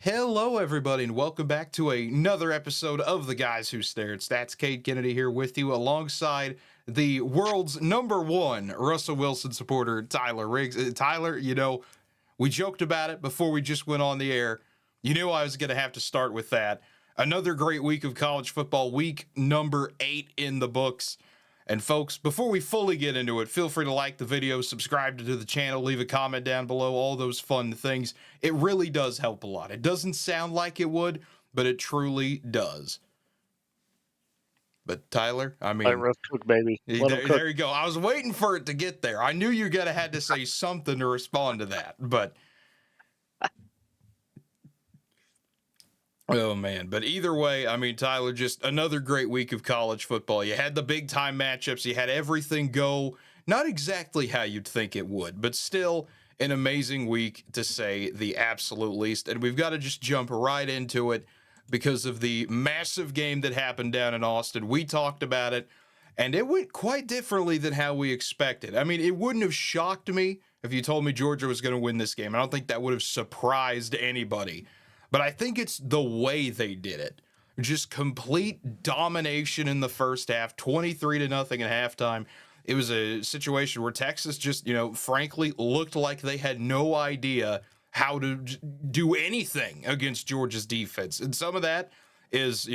Hello, everybody, and welcome back to another episode of The Guys Who Stared. Stats Cade Kennedy here with you alongside the world's #1 Russell Wilson supporter, Tyler Riggs. Tyler, we joked about it before we just went on the air. You knew I was going to have to start with that. Another great week of college football, week number 8 in the books. And folks, before we fully get into it, feel free to like the video, subscribe to the channel, leave a comment down below, all those fun things. It really does help a lot. It doesn't sound like it would, but it truly does. But Tyler, I mean, let Russ cook, baby. Let him cook. there you go. I was waiting for it to get there. I knew you gotta had to say something to respond to that, but oh, man. But either way, I mean, Tyler, just another great week of college football. You had the big-time matchups. You had everything go not exactly how you'd think it would, but still an amazing week, to say the absolute least. And we've got to just jump right into it because of the massive game that happened down in Austin. We talked about it, and it went quite differently than how we expected. I mean, it wouldn't have shocked me if you told me Georgia was going to win this game. I don't think that would have surprised anybody. But I think it's the way they did it. Just complete domination in the first half, 23-0 at halftime. It was a situation where Texas just, frankly looked like they had no idea how to do anything against Georgia's defense. And some of that is,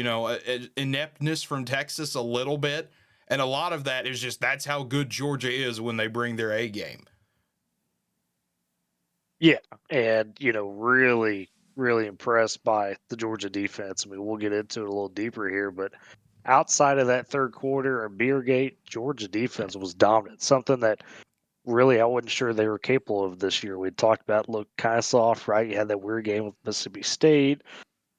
ineptness from Texas a little bit. And a lot of that is just that's how good Georgia is when they bring their A game. Yeah, and, really impressed by the Georgia defense. I mean, we'll get into it a little deeper here, but outside of that third quarter or beer gate, Georgia defense was dominant, something that really I wasn't sure they were capable of this year. We talked about looked kind of soft, right? You had that weird game with Mississippi State.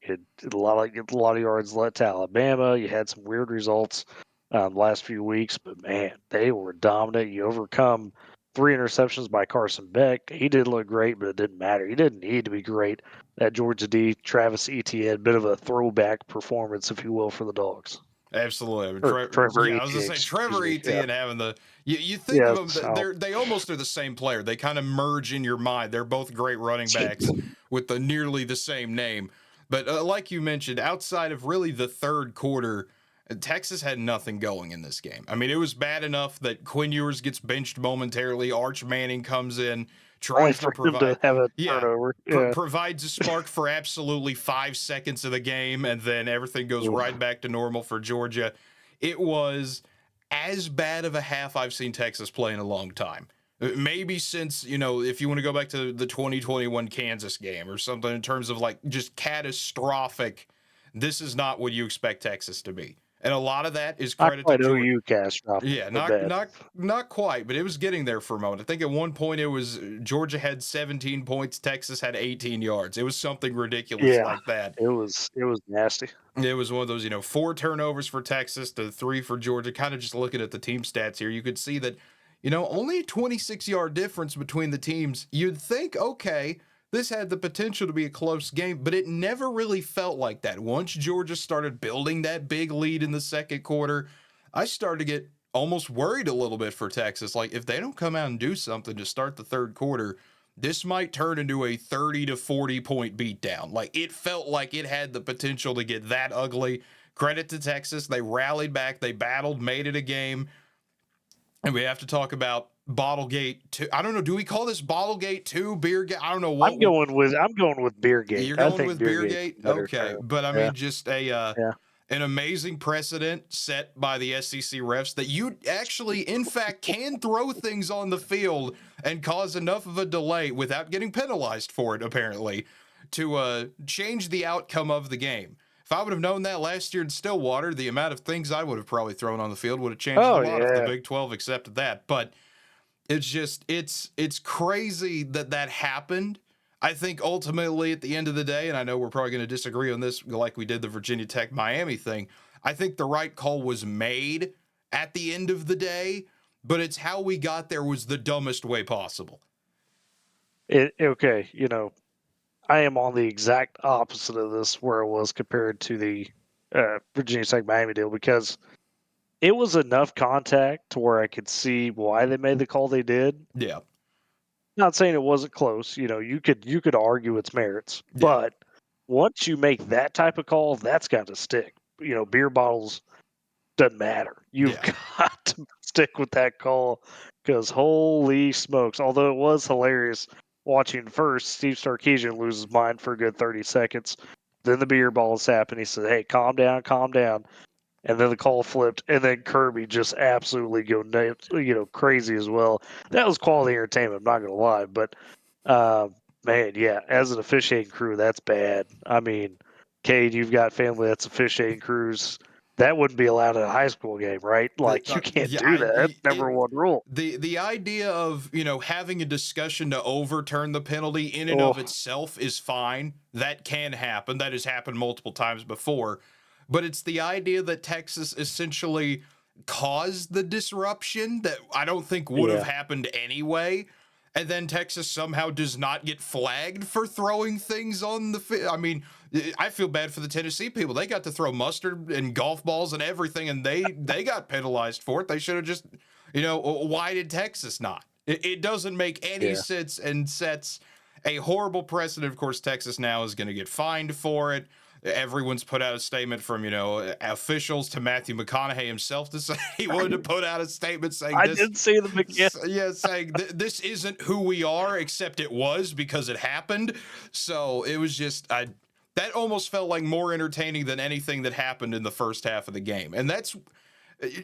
You had a lot of yards let to Alabama. You had some weird results the last few weeks, but man, they were dominant. You overcome 3 interceptions by Carson Beck. He did look great, but it didn't matter. He didn't need to be great. That Georgia D, Travis Etienne, bit of a throwback performance, if you will, for the Dogs. Absolutely. I mean, Trevor I was going to say Trevor Etienne having the you think of them, they almost are the same player. They kind of merge in your mind. They're both great running backs with nearly the same name. But like you mentioned, outside of really the third quarter, Texas had nothing going in this game. I mean, it was bad enough that Quinn Ewers gets benched momentarily. Arch Manning comes in, tries to provide turnover. Provides a spark for absolutely 5 seconds of the game, and then everything goes right back to normal for Georgia. It was as bad of a half I've seen Texas play in a long time. Maybe since, if you want to go back to the 2021 Kansas game or something, in terms of like just catastrophic, this is not what you expect Texas to be. And a lot of that is credit to Georgia. OU catastrophic. Yeah, not quite, but it was getting there for a moment. I think at one point it was Georgia had 17 points, Texas had 18 yards. It was something ridiculous like that. It was nasty. It was one of those, 4 turnovers for Texas to 3 for Georgia. Kind of just looking at the team stats here, you could see that, only a 26-yard difference between the teams. You'd think, okay, this had the potential to be a close game, but it never really felt like that. Once Georgia started building that big lead in the second quarter, I started to get almost worried a little bit for Texas. Like, if they don't come out and do something to start the third quarter, this might turn into a 30 to 40 point beatdown. Like, it felt like it had the potential to get that ugly. Credit to Texas. They rallied back. They battled, made it a game. And we have to talk about Bottlegate 2. I don't know. Do we call this Bottlegate 2? Beergate? I don't know what. I'm going with Beergate. You're going with Beergate. Okay. But I mean, just an amazing precedent set by the SEC refs that you actually, in fact, can throw things on the field and cause enough of a delay without getting penalized for it, apparently, to change the outcome of the game. If I would have known that last year in Stillwater, the amount of things I would have probably thrown on the field would have changed a lot if the Big 12 accepted that. But it's just, it's crazy that happened. I think ultimately at the end of the day, and I know we're probably going to disagree on this like we did the Virginia Tech Miami thing, I think the right call was made at the end of the day, but it's how we got there was the dumbest way possible. I am on the exact opposite of this where it was compared to the Virginia Tech Miami deal, because it was enough contact to where I could see why they made the call they did. Yeah. Not saying it wasn't close. You could argue its merits, but once you make that type of call, that's got to stick. Beer bottles doesn't matter. You've Yeah. got to stick with that call because holy smokes! Although it was hilarious watching first, Steve Sarkisian lose his mind for a good 30 seconds. Then the beer balls happen. He said, "Hey, calm down, calm down." And then the call flipped, and then Kirby just absolutely go nuts, crazy as well. That was quality entertainment. I'm not gonna lie, but uh, man, yeah, as an officiating crew, that's bad. I mean, Cade, you've got family that's officiating crews. That wouldn't be allowed at a high school game, right? Like you can't Yeah, do that. That's number one rule. the idea of having a discussion to overturn the penalty in and of Oh, itself is fine. That can happen. That has happened multiple times before. But it's the idea that Texas essentially caused the disruption that I don't think would have yeah, happened anyway. And then Texas somehow does not get flagged for throwing things on the field. I mean, I feel bad for the Tennessee people. They got to throw mustard and golf balls and everything, and they got penalized for it. They should have just, why did Texas not? It doesn't make any yeah. sense and sets a horrible precedent. Of course, Texas now is going to get fined for it. Everyone's put out a statement from, officials to Matthew McConaughey himself to say he wanted to put out a statement saying I this. did see them again. Yeah, saying this isn't who we are, except it was because it happened. So it was just, that almost felt like more entertaining than anything that happened in the first half of the game. And that's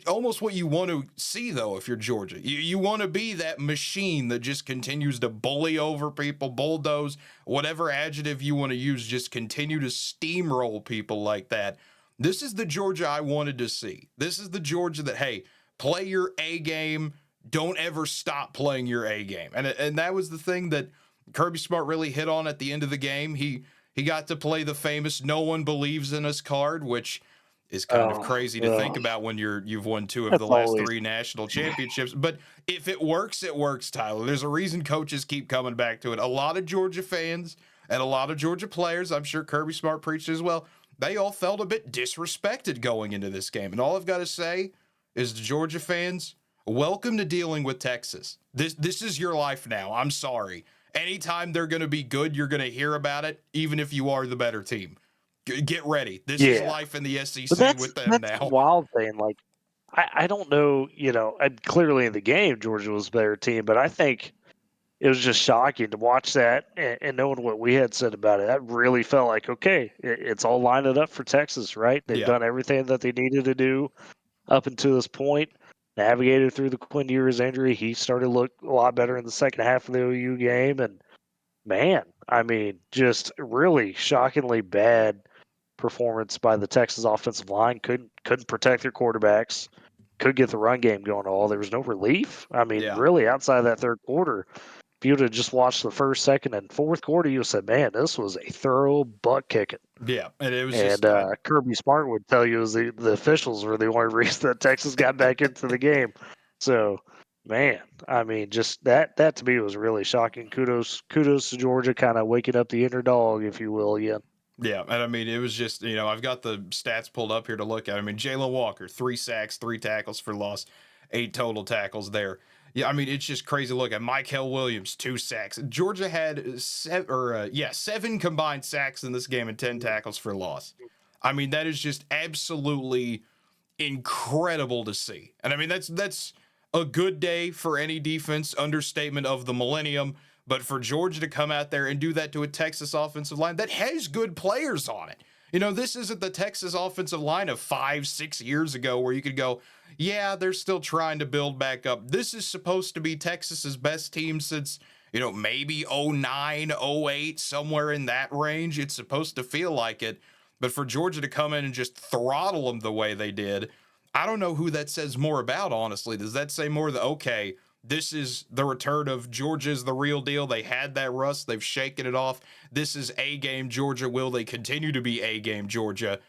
almost what you want to see, though, if you're Georgia. You want to be that machine that just continues to bully over people, bulldoze, whatever adjective you want to use, just continue to steamroll people like that. This is the Georgia I wanted to see. This is the Georgia that, hey, play your A game. Don't ever stop playing your A game. And that was the thing that Kirby Smart really hit on at the end of the game. He got to play the famous "No one believes in us" card, which is kind of Oh, crazy to think about when you've won two of that's the last always three national championships. But if it works, it works, Tyler. There's a reason coaches keep coming back to it. A lot of Georgia fans and a lot of Georgia players, I'm sure Kirby Smart preached as well, they all felt a bit disrespected going into this game. And all I've got to say is to Georgia fans, welcome to dealing with Texas. This is your life now. I'm sorry. Anytime they're going to be good, you're going to hear about it, even if you are the better team. Get ready. This is yeah. life in the But SEC that's with them that's the now. wild thing. Like, I don't know. Clearly in the game, Georgia was a better team, but I think it was just shocking to watch that and knowing what we had said about it. That really felt like okay, it's all lining up for Texas, right? They've Yeah. done everything that they needed to do up until this point. Navigated through the Quinn Ewers injury. He started to look a lot better in the second half of the OU game, and man, I mean, just really shockingly bad performance by the Texas offensive line. Couldn't protect their quarterbacks. Could get the run game going at all. There was no relief. I mean, Yeah. really, outside of that third quarter, if you would have just watched the first, second, and fourth quarter, you would have said, "Man, this was a thorough butt kicking." Yeah. And it was And just, Kirby Smart would tell you is the officials were the only reason that Texas got back into the game. So, man, I mean, just that to me was really shocking. Kudos to Georgia, kind of waking up the inner dog, if you will. Yeah, yeah. And I mean, it was just, I've got the stats pulled up here to look at. I mean, Jalen Walker, 3 sacks, 3 tackles for loss, 8 total tackles there. Yeah, I mean, it's just crazy. Look at Michael Williams, 2 sacks. Georgia had 7 combined sacks in this game and 10 tackles for loss. I mean, that is just absolutely incredible to see. And I mean, that's a good day for any defense, understatement of the millennium. But for Georgia to come out there and do that to a Texas offensive line that has good players on it. This isn't the Texas offensive line of 5-6 years ago where you could go, yeah, they're still trying to build back up. This is supposed to be Texas's best team since, maybe 09, 08, somewhere in that range. It's supposed to feel like it. But for Georgia to come in and just throttle them the way they did, I don't know who that says more about, honestly. Does that say more that, okay, this is the return of Georgia's the real deal? They had that rust, they've shaken it off. This is A game Georgia. Will they continue to be A game Georgia?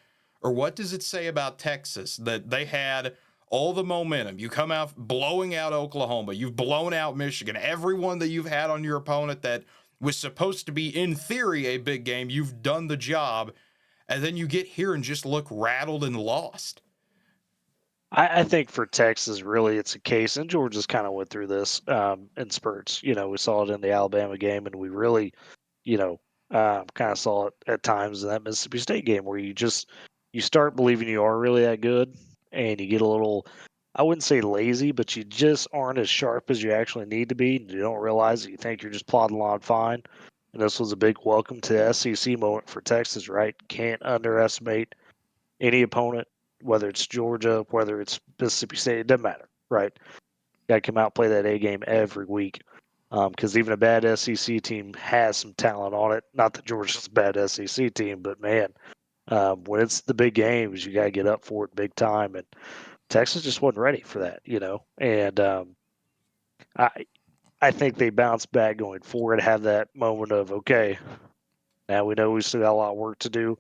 Or what does it say about Texas that they had all the momentum? You come out blowing out Oklahoma, you've blown out Michigan, everyone that you've had on your opponent that was supposed to be, in theory, a big game, you've done the job, and then you get here and just look rattled and lost. I think for Texas, really, it's a case, and Georgia's kind of went through this in spurts. We saw it in the Alabama game, and we really, you know, Kind of saw it at times in that Mississippi State game where you start believing you are really that good, and you get a little, I wouldn't say lazy, but you just aren't as sharp as you actually need to be. And you don't realize it. You think you're just plodding along fine. And this was a big welcome to the SEC moment for Texas, right? Can't underestimate any opponent, whether it's Georgia, whether it's Mississippi State, it doesn't matter, right? Got to come out and play that A game every week. Because even a bad SEC team has some talent on it. Not that Georgia's a bad SEC team, but man, when it's the big games, you got to get up for it big time. And Texas just wasn't ready for that, And I I think they bounced back going forward, have that moment of, okay, now we know we still got a lot of work to do.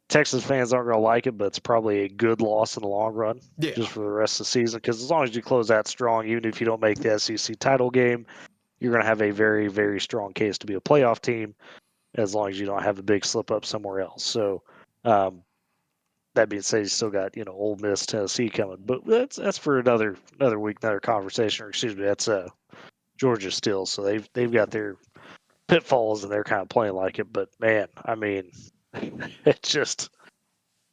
Texas fans aren't going to like it, but it's probably a good loss in the long run, Yeah. just for the rest of the season. Because as long as you close that strong, even if you don't make the SEC title game, you're going to have a very, very strong case to be a playoff team, as long as you don't have a big slip up somewhere else. So, that being said, you still got Ole Miss, Tennessee coming, but that's for another week, another conversation. Or excuse me, that's Georgia still. So they've got their pitfalls and they're kind of playing like it. But man, I mean, it's just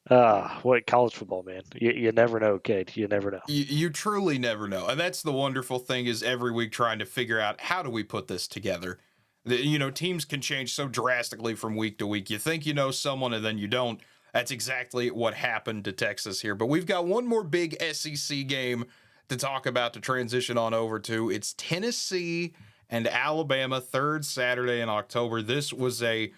what college football, man. You never know, Cade. You never know. You truly never know. And that's the wonderful thing is every week trying to figure out how do we put this together. Teams can change so drastically from week to week. You think you know someone and then you don't. That's exactly what happened to Texas here. But we've got one more big SEC game to talk about to transition on over to. It's Tennessee and Alabama, third Saturday in October. This was a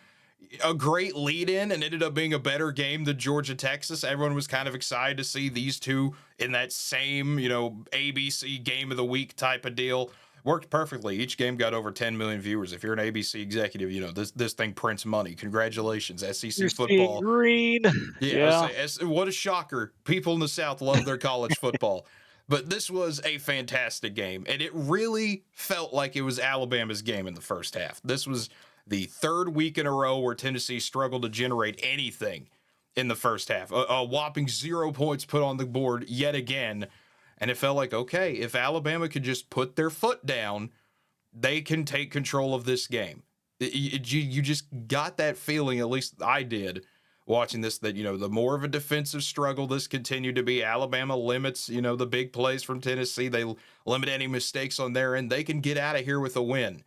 great lead in and ended up being a better game than Georgia Texas. Everyone was kind of excited to see these two in that same, ABC game of the week type of deal. Worked perfectly. Each game got over 10 million viewers. If you're an ABC executive, this thing prints money. Congratulations, You're SEC seeing football. green. Yeah, I Yeah. say, what a shocker. People in the South love their college football. But this was a fantastic game, and it really felt like it was Alabama's game in the first half. This was the third week in a row where Tennessee struggled to generate anything in the first half. A whopping 0 points put on the board yet again. And it felt like, okay, if Alabama could just put their foot down, they can take control of this game. You just got that feeling, at least I did, watching this, that, the more of a defensive struggle this continued to be. Alabama limits, the big plays from Tennessee. They limit any mistakes on their end. They can get out of here with a win.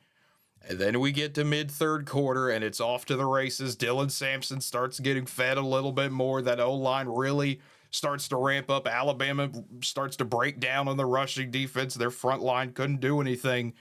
And then we get to mid-third quarter, and it's off to the races. Dylan Sampson starts getting fed a little bit more. That O-line really starts to ramp up. Alabama starts to break down on the rushing defense. Their front line couldn't do anything.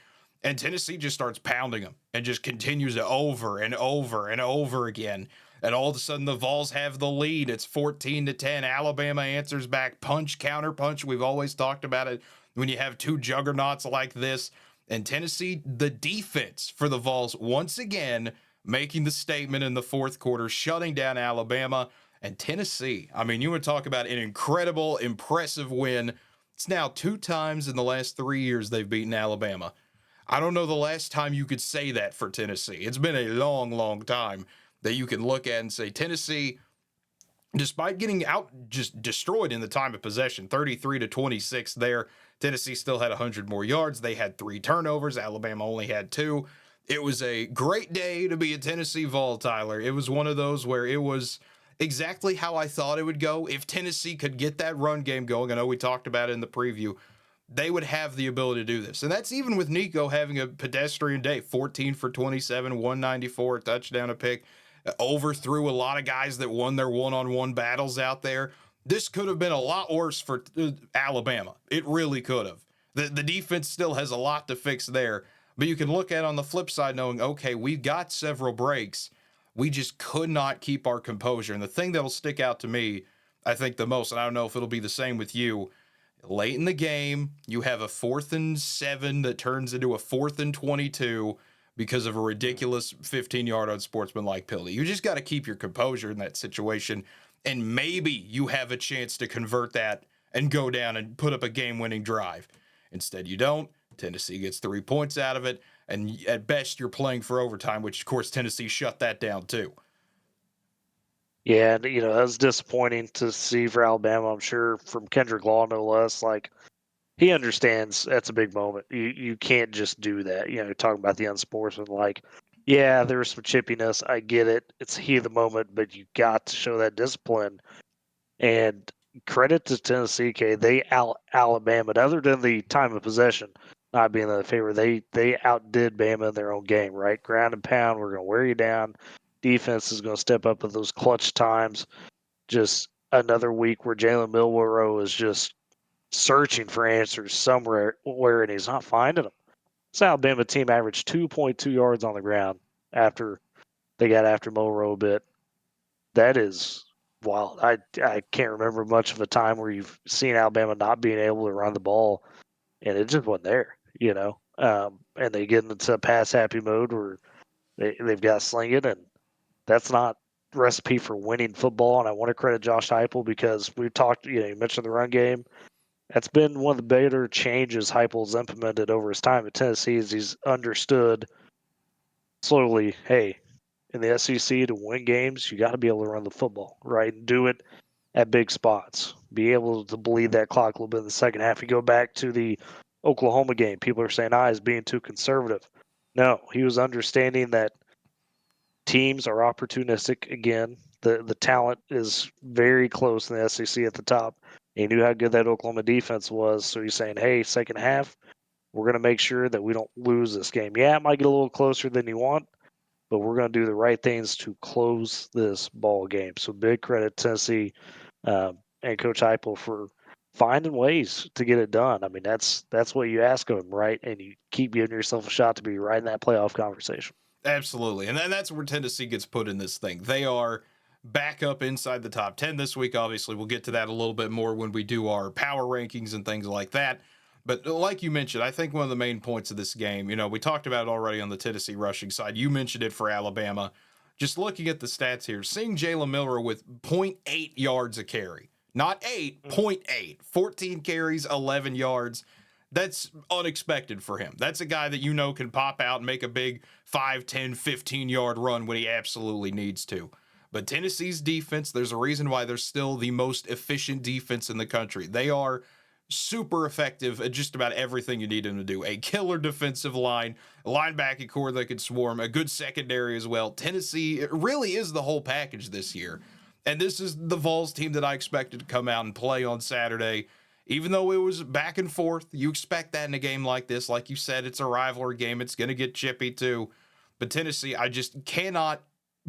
And Tennessee just starts pounding them and just continues to over and over and over again. And all of a sudden, the Vols have the lead. It's 14-10. Alabama answers back, punch, counter punch. We've always talked about it when you have two juggernauts like this. And Tennessee, the defense for the Vols, once again, making the statement in the fourth quarter, shutting down Alabama. And Tennessee, I mean, you would talk about an incredible, impressive win. It's now 2 times in the last 3 years they've beaten Alabama. I don't know the last time you could say that for Tennessee. It's been a long, long time that you can look at and say Tennessee, despite getting out just destroyed in the time of possession, 33-26 there, Tennessee still had 100 more yards. They had 3 turnovers. Alabama only had 2. It was a great day to be a Tennessee Vol, Tyler. It was one of those where it was exactly how I thought it would go. If Tennessee could get that run game going, I know we talked about it in the preview, they would have the ability to do this. And that's even with Nico having a pedestrian day, 14 for 27, 194, a touchdown, a pick, overthrew a lot of guys that won their one-on-one battles out there. This could have been a lot worse for Alabama. It really could have. The defense still has a lot to fix there. But you can look at it on the flip side knowing, okay, we've got several breaks. We just could not keep our composure. And the thing that'll stick out to me, I think the most, and I don't know if it'll be the same with you, late in the game, you have a 4th and 7 that turns into a 4th and 22 because of a ridiculous 15-yard unsportsmanlike penalty. You just got to keep your composure in that situation, and maybe you have a chance to convert that and go down and put up a game-winning drive. Instead, you don't. Tennessee gets 3 points out of it, and at best, you're playing for overtime, which, of course, Tennessee shut that down too. Yeah, and that was disappointing to see for Alabama. I'm sure from Kendrick Law, no less. Like, he understands that's a big moment. You can't just do that. Talking about the unsportsmanlike. Yeah, there was some chippiness. I get it. It's the heat of the moment, but you got to show that discipline. And credit to Tennessee, Cade, they out Alabama. Other than the time of possession not being in the favor, they outdid Bama in their own game. Right, ground and pound. We're going to wear you down. Defense is going to step up at those clutch times. Just another week where Jalen Milroe is just searching for answers somewhere, and he's not finding them. This Alabama team averaged 2.2 yards on the ground after they got after Milroe a bit. That is wild. I can't remember much of a time where you've seen Alabama not being able to run the ball, and it just wasn't there, and they get into pass happy mode where they've got slinging, and that's not recipe for winning football. And I want to credit Josh Heupel because we've talked. You mentioned the run game. That's been one of the better changes Heupel's implemented over his time at Tennessee. Is he's understood slowly, hey, in the SEC to win games, you got to be able to run the football, right? And do it at big spots. Be able to bleed that clock a little bit in the second half. You go back to the Oklahoma game, people are saying, he's being too conservative. No, he was understanding that teams are opportunistic again. The talent is very close in the SEC at the top. He knew how good that Oklahoma defense was. So he's saying, hey, second half, we're going to make sure that we don't lose this game. Yeah, it might get a little closer than you want, but we're going to do the right things to close this ball game. So big credit Tennessee and Coach Heupel for finding ways to get it done. I mean, that's what you ask of them, right? And you keep giving yourself a shot to be right in that playoff conversation. Absolutely. And then that's where Tennessee gets put in this thing. They are back up inside the top 10 this week. Obviously, we'll get to that a little bit more when we do our power rankings and things like that. But like you mentioned, I think one of the main points of this game, we talked about it already on the Tennessee rushing side. You mentioned it for Alabama. Just looking at the stats here, seeing Jalen Milroe with 0.8 yards a carry. Not 8, 0.8. 14 carries, 11 yards. That's unexpected for him. That's a guy that can pop out and make a big 5, 10, 15-yard run when he absolutely needs to. But Tennessee's defense, there's a reason why they're still the most efficient defense in the country. They are super effective at just about everything you need them to do. A killer defensive line, a linebacker core that could swarm, a good secondary as well. Tennessee, it really is the whole package this year. And this is the Vols team that I expected to come out and play on Saturday. Even though it was back and forth, you expect that in a game like this. Like you said, it's a rivalry game. It's going to get chippy too. But Tennessee, I just cannot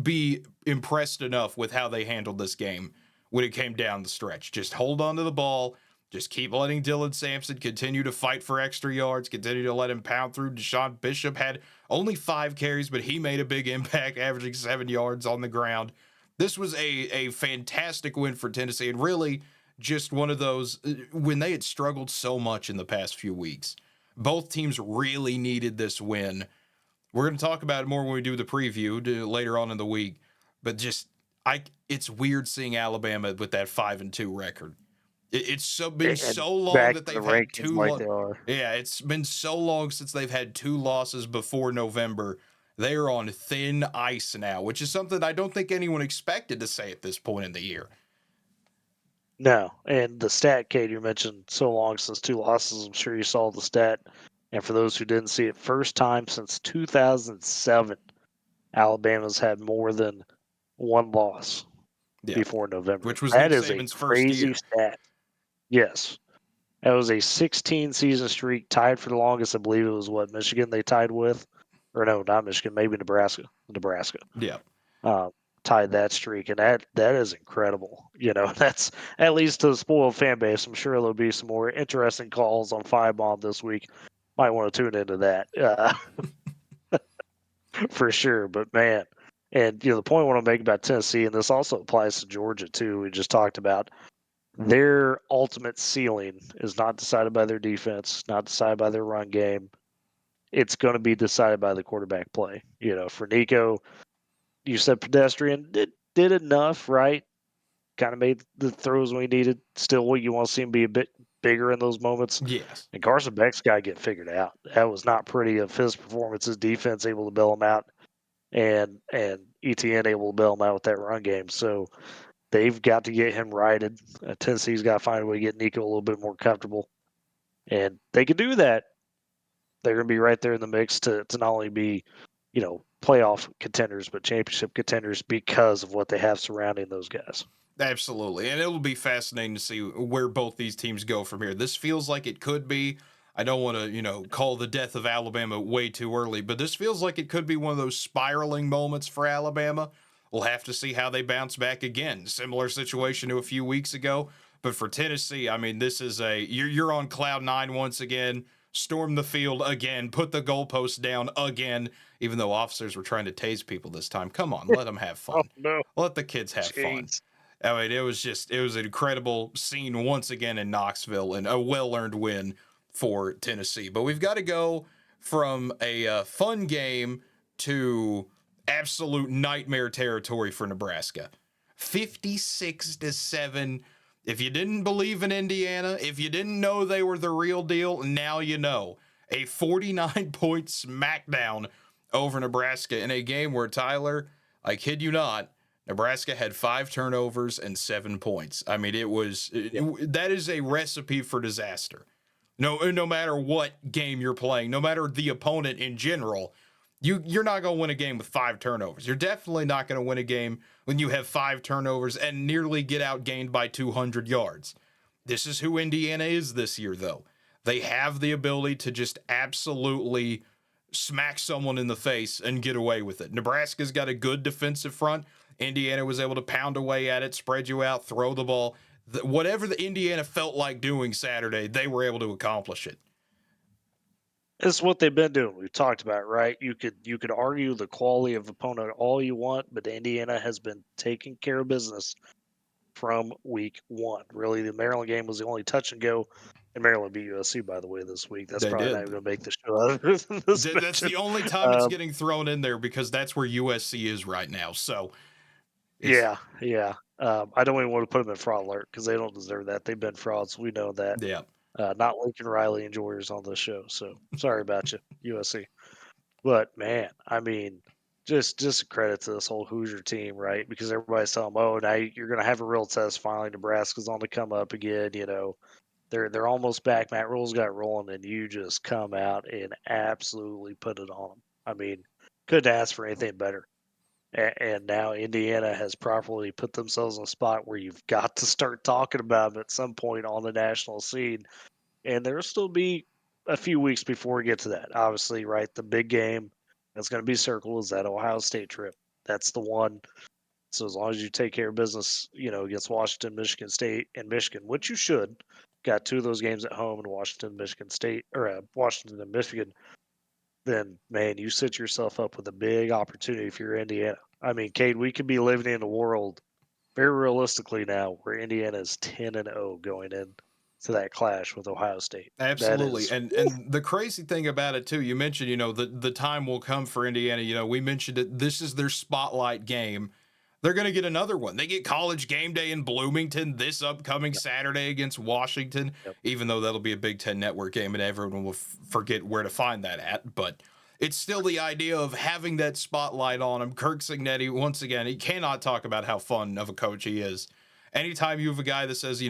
be impressed enough with how they handled this game when it came down the stretch. Just hold on to the ball. Just keep letting Dylan Sampson continue to fight for extra yards, continue to let him pound through. Deshaun Bishop had only 5 carries, but he made a big impact, averaging 7 yards on the ground. This was a fantastic win for Tennessee, and really just one of those when they had struggled so much in the past few weeks. Both teams really needed this win. We're going to talk about it more when we do the preview later on in the week, but it's weird seeing Alabama with that 5-2 record. It's been And so long back that to the they've had rankings two. like they are. Yeah, it's been so long since they've had 2 losses before November. They are on thin ice now, which is something I don't think anyone expected to say at this point in the year. No, and the stat, Kate, you mentioned so long since 2 losses. I'm sure you saw the stat. And for those who didn't see it, first time since 2007, Alabama's had more than 1 loss Yeah, before November. which was Nick That is a Saban's first crazy year. stat. Yes. That was a 16 season streak, tied for the longest. I believe it was Michigan they tied with? Or no, not Michigan, maybe Nebraska. Nebraska. Yeah. Um, Tied that streak, and that is incredible. That's at least to the spoiled fan base. I'm sure there'll be some more interesting calls on Five Bomb this week. Might want to tune into that for sure. But man, and the point I want to make about Tennessee, and this also applies to Georgia too. We just talked about their ultimate ceiling is not decided by their defense, not decided by their run game. It's going to be decided by the quarterback play. For Nico, you said pedestrian did enough, right? Kind of made the throws we needed. Still, what you want to see him be a bit bigger in those moments. Yes. And Carson Beck's got to get figured out. That was not pretty of his performance. His defense able to bail him out, and ETN able to bail him out with that run game. So they've got to get him righted. Tennessee's got to find a way to get Nico a little bit more comfortable, and they can do that. They're going to be right there in the mix to not only be, playoff contenders, but championship contenders because of what they have surrounding those guys. Absolutely. And it'll be fascinating to see where both these teams go from here. This feels like it could be. I don't want to, call the death of Alabama way too early, but this feels like it could be one of those spiraling moments for Alabama. We'll have to see how they bounce back again. Similar situation to a few weeks ago. But for Tennessee, I mean, this is you're on cloud nine once again. Storm the field again. Put the goalposts down again. Even though officers were trying to tase people this time. Come on, let them have Oh fun. no. Let the kids have fun. Jeez. I mean, it was an incredible scene once again in Knoxville and a well-earned win for Tennessee. But we've got to go from a fun game to absolute nightmare territory for Nebraska. 56-7. If you didn't believe in Indiana, if you didn't know they were the real deal, now you know. A 49-point smackdown over Nebraska in a game where, Tyler, I kid you not, Nebraska had 5 turnovers and 7 points. I mean, that is a recipe for disaster. No matter what game you're playing, no matter the opponent in general, you're not going to win a game with 5 turnovers. You're definitely not going to win a game when you have 5 turnovers and nearly get outgained by 200 yards. This is who Indiana is this year, though. They have the ability to just absolutely smack someone in the face and get away with it. Nebraska's got a good defensive front. Indiana was able to pound away at it, spread you out, throw the ball. Whatever the Indiana felt like doing Saturday, they were able to accomplish it. It's what they've been doing. We've talked about, right? You could argue the quality of opponent all you want, but Indiana has been taking care of business from week one. Really, the Maryland game was the only touch and go. And Maryland beat USC, by the way, this week. That's They probably not did. even going to make the show other than this That's mention. the only time it's getting thrown in there because that's where USC is right now. So, yeah. I don't even want to put them in fraud alert because they don't deserve that. They've been frauds. We know that. yeah. Not Lincoln Riley enjoyers on this show. So sorry about you, USC. But man, I mean, just a credit to this whole Hoosier team, right? Because everybody's telling them, oh, now you're going to have a real test. Finally, Nebraska's on the come up again. They're almost back. Matt Rule's got rolling, and you just come out and absolutely put it on them. I mean, couldn't ask for anything better. And now Indiana has properly put themselves in a spot where you've got to start talking about them at some point on the national scene. And there'll still be a few weeks before we get to that. Obviously, right? The big game that's going to be circled is that Ohio State trip. That's the one. So as long as you take care of business, against Washington, Michigan State, and Michigan, which you should, got 2 of those games at home in Washington, Michigan State, or Washington and Michigan, then man, you set yourself up with a big opportunity if you're Indiana. I mean, Cade, we could be living in a world very realistically now where Indiana is 10-0 going in to that clash with Ohio State. That Absolutely. is, And the crazy thing about it too, you mentioned, the time will come for Indiana. We mentioned it. This is their spotlight game. They're going to get another one. They get College Game Day in Bloomington this upcoming Saturday against Washington, yep. even though that'll be a Big Ten Network game and everyone will forget where to find that at. But it's still the idea of having that spotlight on him. Kirk Cignetti, once again, he cannot talk about how fun of a coach he is. Anytime you have a guy that says,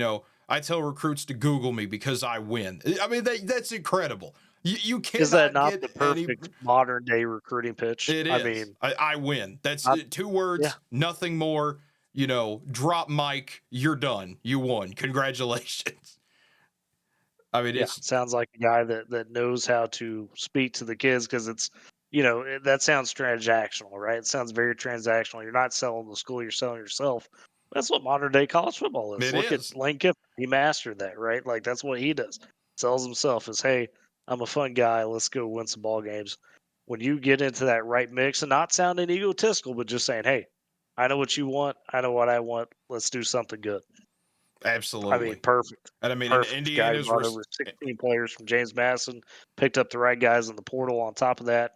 I tell recruits to Google me because I win. I mean, that's incredible. You Is that cannot not get the any. perfect modern day recruiting pitch? It I is. mean, I win. That's I, 2 yeah, words, nothing more. Drop mic, you're done. You won. Congratulations. I mean, yeah. it's Sounds like a guy that knows how to speak to the kids because it's, that sounds transactional, right? It sounds very transactional. You're not selling the school, you're selling yourself. That's what modern day college football is. it Look at is. Lane Kiffin. He mastered that, right? Like that's what he does. Sells himself as, hey, I'm a fun guy. Let's go win some ball games. When you get into that right mix and not sounding egotistical, but just saying, hey, I know what you want. I know what I want. Let's do something good. I mean, Absolutely. perfect. And I mean, in Perfect. Guy Indiana's brought over 16 players from James Madison, picked up the right guys in the portal on top of that.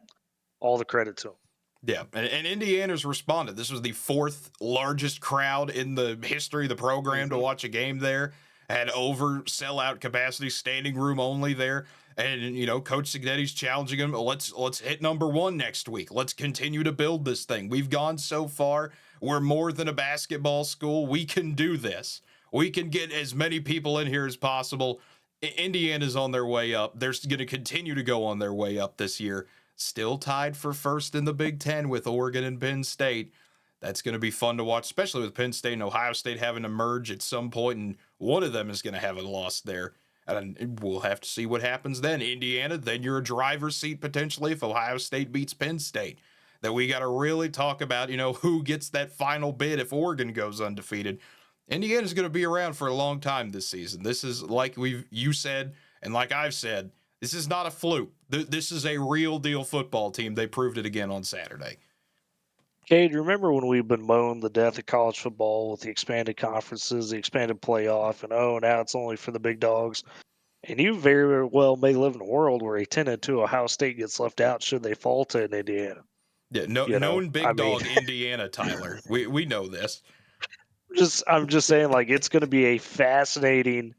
All the credit to him. Yeah, and Indiana's responded. This was the 4th largest crowd in the history of the program to watch a game there. Had over sellout capacity, standing room only there. And Coach Signetti's challenging him. Let's hit number 1 next week. Let's continue to build this thing. We've gone so far. We're more than a basketball school. We can do this. We can get as many people in here as possible. Indiana's on their way up. They're going to continue to go on their way up this year. still tied for first in the Big Ten with Oregon and Penn State. That's going to be fun to watch, especially with Penn State and Ohio State having to merge at some point, and one of them is going to have a loss there. And we'll have to see what happens then. Indiana, then you're a driver's seat potentially if Ohio State beats Penn State. That we got to really talk about, who gets that final bid if Oregon goes undefeated. Indiana's going to be around for a long time this season. This is like you said, and like I've said, this is not a fluke. This is a real deal football team. They proved it again on Saturday. Cade, remember when we've been moaning the death of college football with the expanded conferences, the expanded playoff, and now it's only for the big dogs? And you very well may live in a world where a 10-2 Ohio State gets left out should they fall to an Indiana. Yeah, I known big mean, dog Indiana, Tyler. We know this. I'm just saying, like, it's going to be a fascinating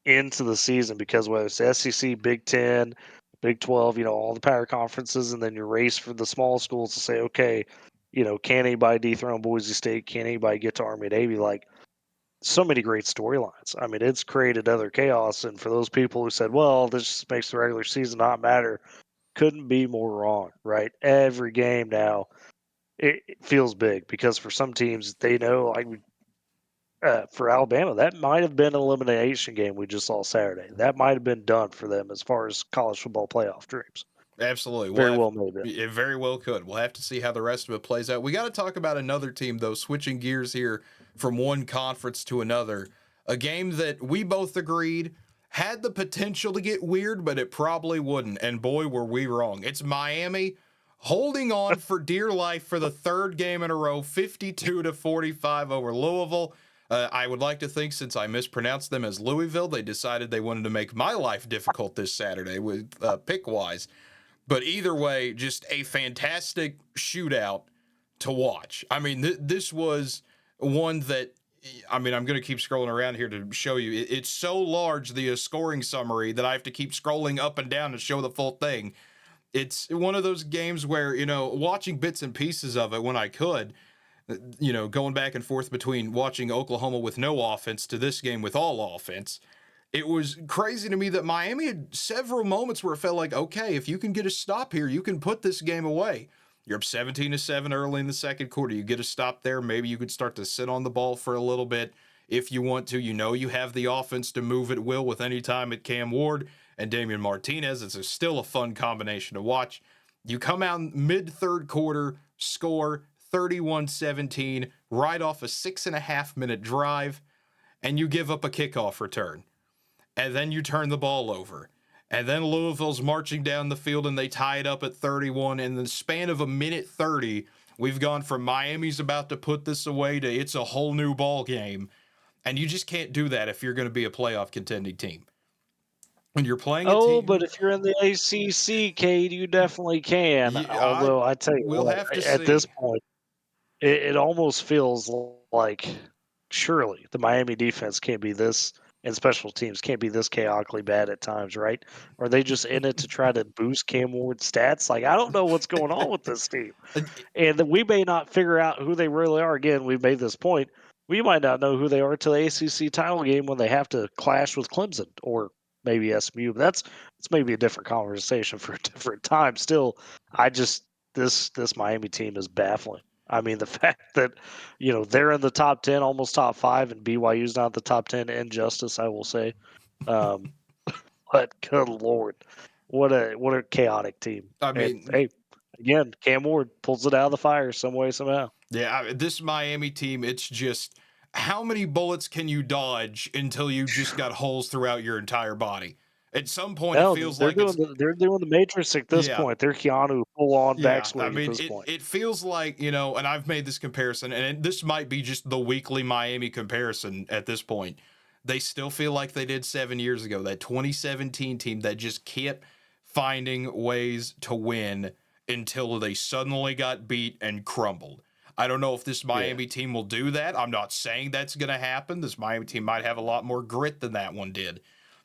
into the season because whether it's SEC, Big 10, Big 12, all the power conferences, and then your race for the small schools to say, okay, can anybody dethrone Boise State? Can anybody get to Army Navy? Like, so many great storylines. I mean, it's created other chaos. And for those people who said, well, this just makes the regular season not matter, couldn't be more wrong, right? Every game now, it feels big because for some teams, they know, like for Alabama, that might have been an elimination game we just saw Saturday. That might have been done for them as far as college football playoff dreams. Absolutely. Very well may have been. It very well could. We'll have to see how the rest of it plays out. We got to talk about another team, though, switching gears here from one conference to another. A game that we both agreed had the potential to get weird, but it probably wouldn't. And boy, were we wrong. It's Miami holding on for dear life for the third game in a row, 52-45 over Louisville. I would like to think, since I mispronounced them as Louisville, they decided they wanted to make my life difficult this Saturday with pick-wise. But either way, just a fantastic shootout to watch. I mean, this was one that, I'm going to keep scrolling around here to show you. It's so large, the scoring summary, that I have to keep scrolling up and down to show the full thing. It's one of those games where, watching bits and pieces of it when I could, going back and forth between watching Oklahoma with no offense to this game with all offense. It was crazy to me that Miami had several moments where it felt like, okay, if you can get a stop here, you can put this game away. You're up 17-7 early in the second quarter. You get a stop there. Maybe you could start to sit on the ball for a little bit if you want to. You have the offense to move at will with any time at Cam Ward and Damian Martinez. It's still a fun combination to watch. You come out mid-third quarter, score 31-17, right off a 6.5-minute drive, and you give up a kickoff return. And then you turn the ball over. And then Louisville's marching down the field and they tie it up at 31. In the span of a minute 30, we've gone from Miami's about to put this away to it's a whole new ball game. And you just can't do that if you're going to be a playoff contending team. When you're playing a team. But if you're in the ACC, Cade, you definitely can. Although I tell you we'll what, have to at this see. point, it almost feels like surely the Miami defense can't be this, and special teams can't be this chaotically bad at times, right? Are they just in it to try to boost Cam Ward's stats? Like, I don't know what's going on with this team. And we may not figure out who they really are. Again, we've made this point. We might not know who they are till the ACC title game when they have to clash with Clemson or maybe SMU. But that's maybe a different conversation for a different time. Still, this Miami team is baffling. I mean, the fact that they're in the top 10, almost top 5, and BYU's not the top 10. Injustice, I will say. But good lord, what a chaotic team! I And mean, hey, again, Cam Ward pulls it out of the fire some way somehow. Yeah, this Miami team, it's just how many bullets can you dodge until you just got holes throughout your entire body? At some point, it No, feels they're like doing it's they're doing the Matrix at this yeah, point. They're Keanu full on yeah. I backswing at mean, this it point. it feels like and I've made this comparison, and this might be just the weekly Miami comparison at this point. They still feel like they did 7 years ago, that 2017 team that just kept finding ways to win until they suddenly got beat and crumbled. I don't know if this Yeah. Miami team will do that. I'm not saying that's going to happen. This Miami team might have a lot more grit than that one did.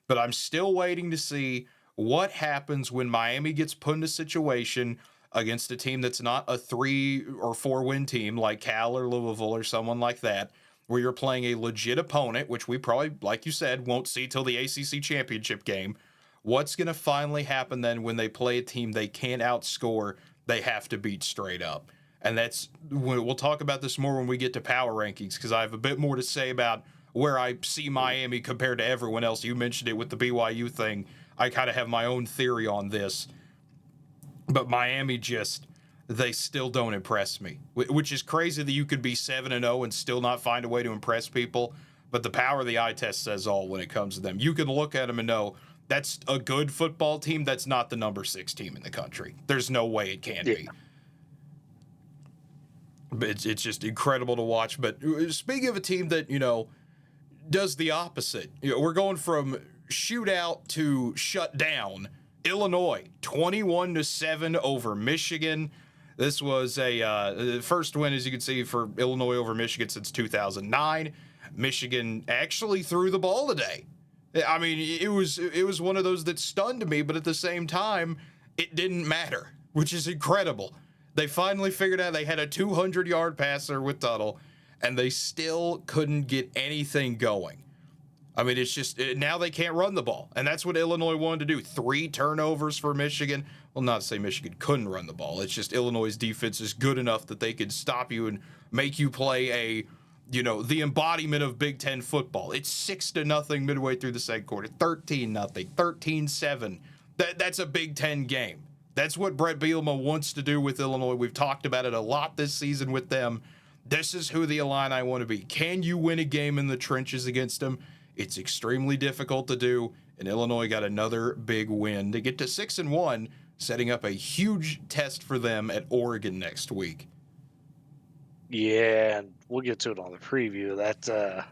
But I'm still waiting to see what happens when Miami gets put in a situation against a team that's not a 3 or 4 win team like Cal or Louisville or someone like that, where you're playing a legit opponent, which we probably, like you said, won't see till the ACC championship game. What's going to finally happen then when they play a team they can't outscore, they have to beat straight up? And that's we'll talk about this more when we get to power rankings, because I have a bit more to say about where I see Miami compared to everyone else. You mentioned it with the BYU thing. I kind of have my own theory on this. But Miami they still don't impress me, which is crazy that you could be 7-0 and still not find a way to impress people. But the power of the eye test says all when it comes to them. You can look at them and know that's a good football team. That's not the number 6 team in the country. There's no way it can be. But it's just incredible to watch. But speaking of a team that, does the opposite, we're going from shootout to shut down. Illinois 21-7 over Michigan. This was the first win, as you can see, for Illinois over Michigan since 2009. Michigan actually threw the ball today. I mean, it was one of those that stunned me, but at the same time, it didn't matter, which is incredible. They finally figured out they had a 200-yard passer with Tuttle, and they still couldn't get anything going. I mean, it's just now they can't run the ball, and that's what Illinois wanted to do. 3 turnovers for Michigan. Well, not to say Michigan couldn't run the ball. It's just Illinois' defense is good enough that they could stop you and make you play the embodiment of Big Ten football. It's 6-0 midway through the second quarter, 13-0, 13-7. That's a Big Ten game. That's what Brett Bielema wants to do with Illinois. We've talked about it a lot this season with them. This is who the Illini want to be. Can you win a game in the trenches against them? It's extremely difficult to do, and Illinois got another big win to get to 6-1, setting up a huge test for them at Oregon next week. Yeah, and we'll get to it on the preview. That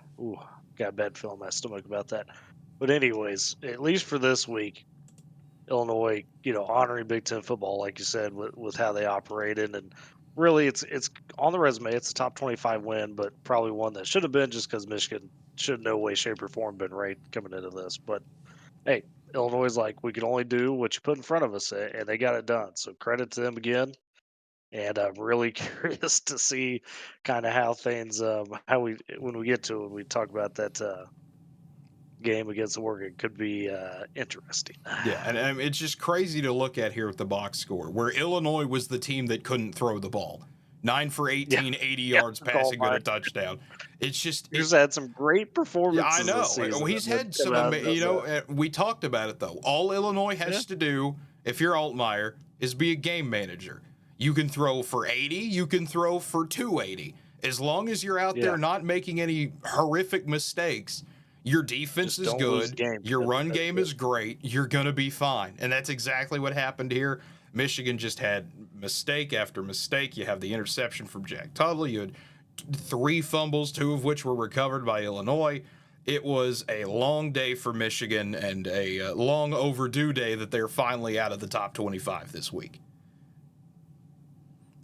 got a bad feeling in my stomach about that. But anyways, at least for this week, Illinois, honoring Big Ten football, like you said, with how they operated, and really, it's on the resume. It's a top 25 win, but probably one that should have been, just because Michigan should in no way, shape, or form been right coming into this. But hey, Illinois is like, we can only do what you put in front of us, and they got it done. So credit to them again. And I'm really curious to see kind of how things, when we get to it, we talk about that game against Oregon, could be interesting. Yeah, and it's just crazy to look at here with the box score, where Illinois was the team that couldn't throw the ball. 9 for 18, 80 yards passing, good a touchdown. It's just he's had some great performances. I know. This season. He's had some. We talked about it though. All Illinois has to do, if you're Altmaier, is be a game manager. You can throw for 80. You can throw for 280. As long as you're out there not making any horrific mistakes, your defense is good. Your run game is great. You're going to be fine. And that's exactly what happened here. Michigan just had mistake after mistake. You have the interception from Jack Tuttle. You had 3 fumbles, 2 of which were recovered by Illinois. It was a long day for Michigan and a long overdue day that they're finally out of the top 25 this week.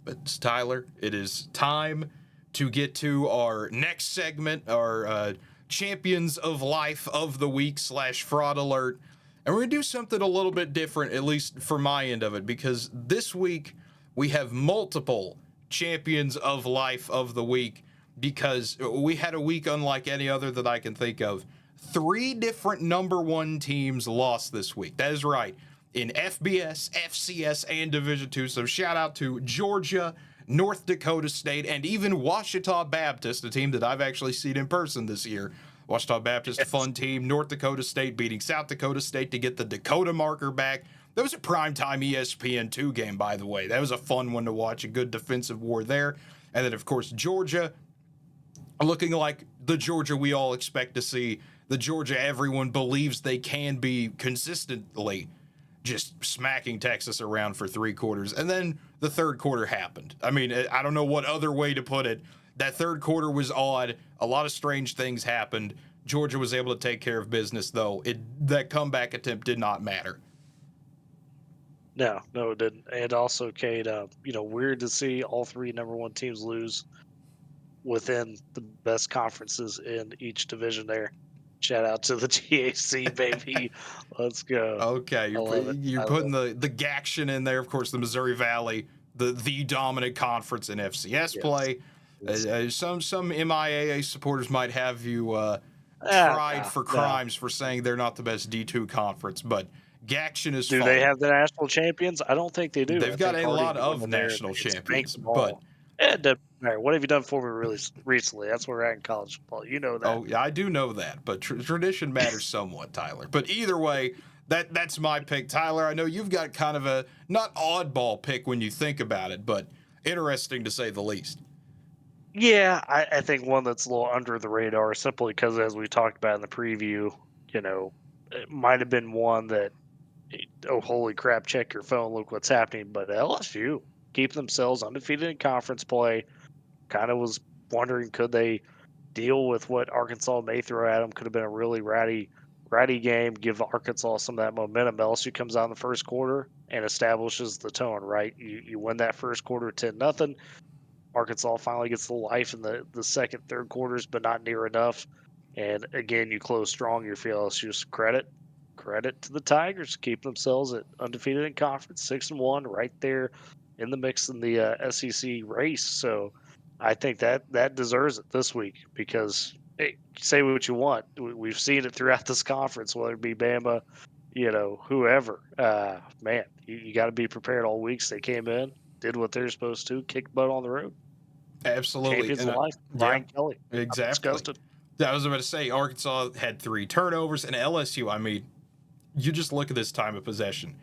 But Tyler, it is time to get to our next segment, our Champions of Life of the Week / Fraud Alert. And we're going to do something a little bit different, at least for my end of it, because this week we have multiple Champions of Life of the Week, because we had a week unlike any other that I can think of. 3 different number 1 teams lost this week. That is right. In FBS, FCS, and Division II. So shout out to Georgia, North Dakota State, and even Ouachita Baptist, a team that I've actually seen in person this year. Ouachita Baptist, fun team. North Dakota State beating South Dakota State to get the Dakota marker back. That was a primetime ESPN2 game, by the way. That was a fun one to watch, a good defensive war there. And then, of course, Georgia, looking like the Georgia we all expect to see, the Georgia everyone believes they can be consistently, just smacking Texas around for 3 quarters. And then the third quarter happened. I mean, I don't know what other way to put it. That third quarter was odd. A lot of strange things happened. Georgia was able to take care of business, though. That comeback attempt did not matter. No, it didn't. And also, Cade, weird to see all 3 number 1 teams lose within the best conferences in each division there. Shout out to the GAC, baby. Let's go. Okay, you're putting the Gaction in there. Of course, the Missouri Valley, the dominant conference in FCS play. Some MIAA supporters might have you tried for crimes for saying they're not the best D2 conference, but Gaction is Do fun. they have the national champions? I don't think they do. They've I got think a lot Hardy's went of in there and national they spanked champions, them but all. It doesn't matter. What have you done for me really recently? That's where we're at in college football. You know that. oh, yeah, I do know that. But tradition matters somewhat, Tyler. But either way, that's my pick, Tyler. I know you've got kind of a not oddball pick when you think about it, but interesting to say the least. Yeah, I think one that's a little under the radar simply because, as we talked about in the preview, it might have been one that, oh, holy crap, check your phone, look what's happening. But LSU keep themselves undefeated in conference play. Kind of was wondering, could they deal with what Arkansas may throw at them? Could have been a really ratty game, give Arkansas some of that momentum. LSU comes out in the first quarter and establishes the tone, right? You win that first quarter 10-0. Arkansas finally gets the life in the second, third quarters, but not near enough. And again, you close strong. You feel LSU's credit to the Tigers, keep themselves at undefeated in conference, 6-1, right there in the mix in the SEC race. So I think that deserves it this week because, hey, say what you want, we've seen it throughout this conference, whether it be Bama, whoever. Man, you got to be prepared all weeks. They came in, did what they're supposed to, kicked butt on the road. Absolutely. Champions of life, Yeah, Brian Kelly. I'm exactly. disgusted. I was about to say Arkansas had 3 turnovers, and LSU, I mean, you just look at this time of possession.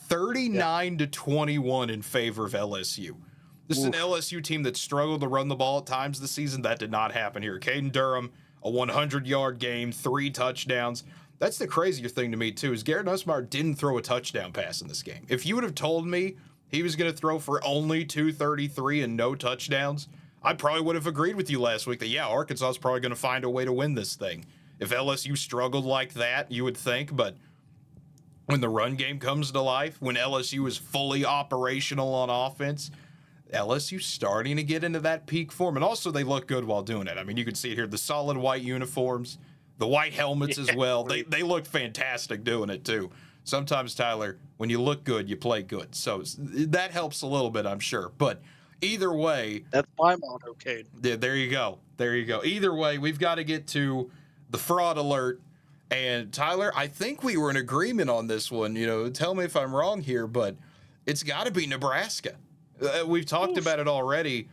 Yeah. 39-21 in favor of LSU. This is an Oof. LSU team that struggled to run the ball at times this season. That did not happen here. Caden Durham, a 100-yard game, 3 touchdowns. That's the crazier thing to me, too, is Garrett Nussmeier didn't throw a touchdown pass in this game. If you would have told me he was going to throw for only 233 and no touchdowns, I probably would have agreed with you last week that, yeah, Arkansas is probably going to find a way to win this thing. If LSU struggled like that, you would think, but when the run game comes to life, when LSU is fully operational on offense, LSU starting to get into that peak form. And also, they look good while doing it. I mean, you can see it here, the solid white uniforms, the white helmets as Yeah. well. They look fantastic doing it, too. Sometimes, Tyler, when you look good, you play good. So that helps a little bit, I'm sure. But either way, That's my motto, Cade. yeah, there you go. There you go. Either way, we've got to get to the fraud alert. And Tyler, I think we were in agreement on this one. Tell me if I'm wrong here, but it's got to be Nebraska. We've talked Oof. about it already.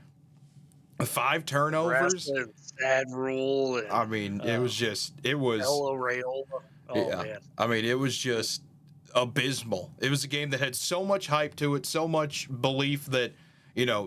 5 Nebraska turnovers. and Sad Rule I and mean, it was, Ella Rayola. Oh, yeah. man. I mean, it was just abysmal. It was a game that had so much hype to it, so much belief that,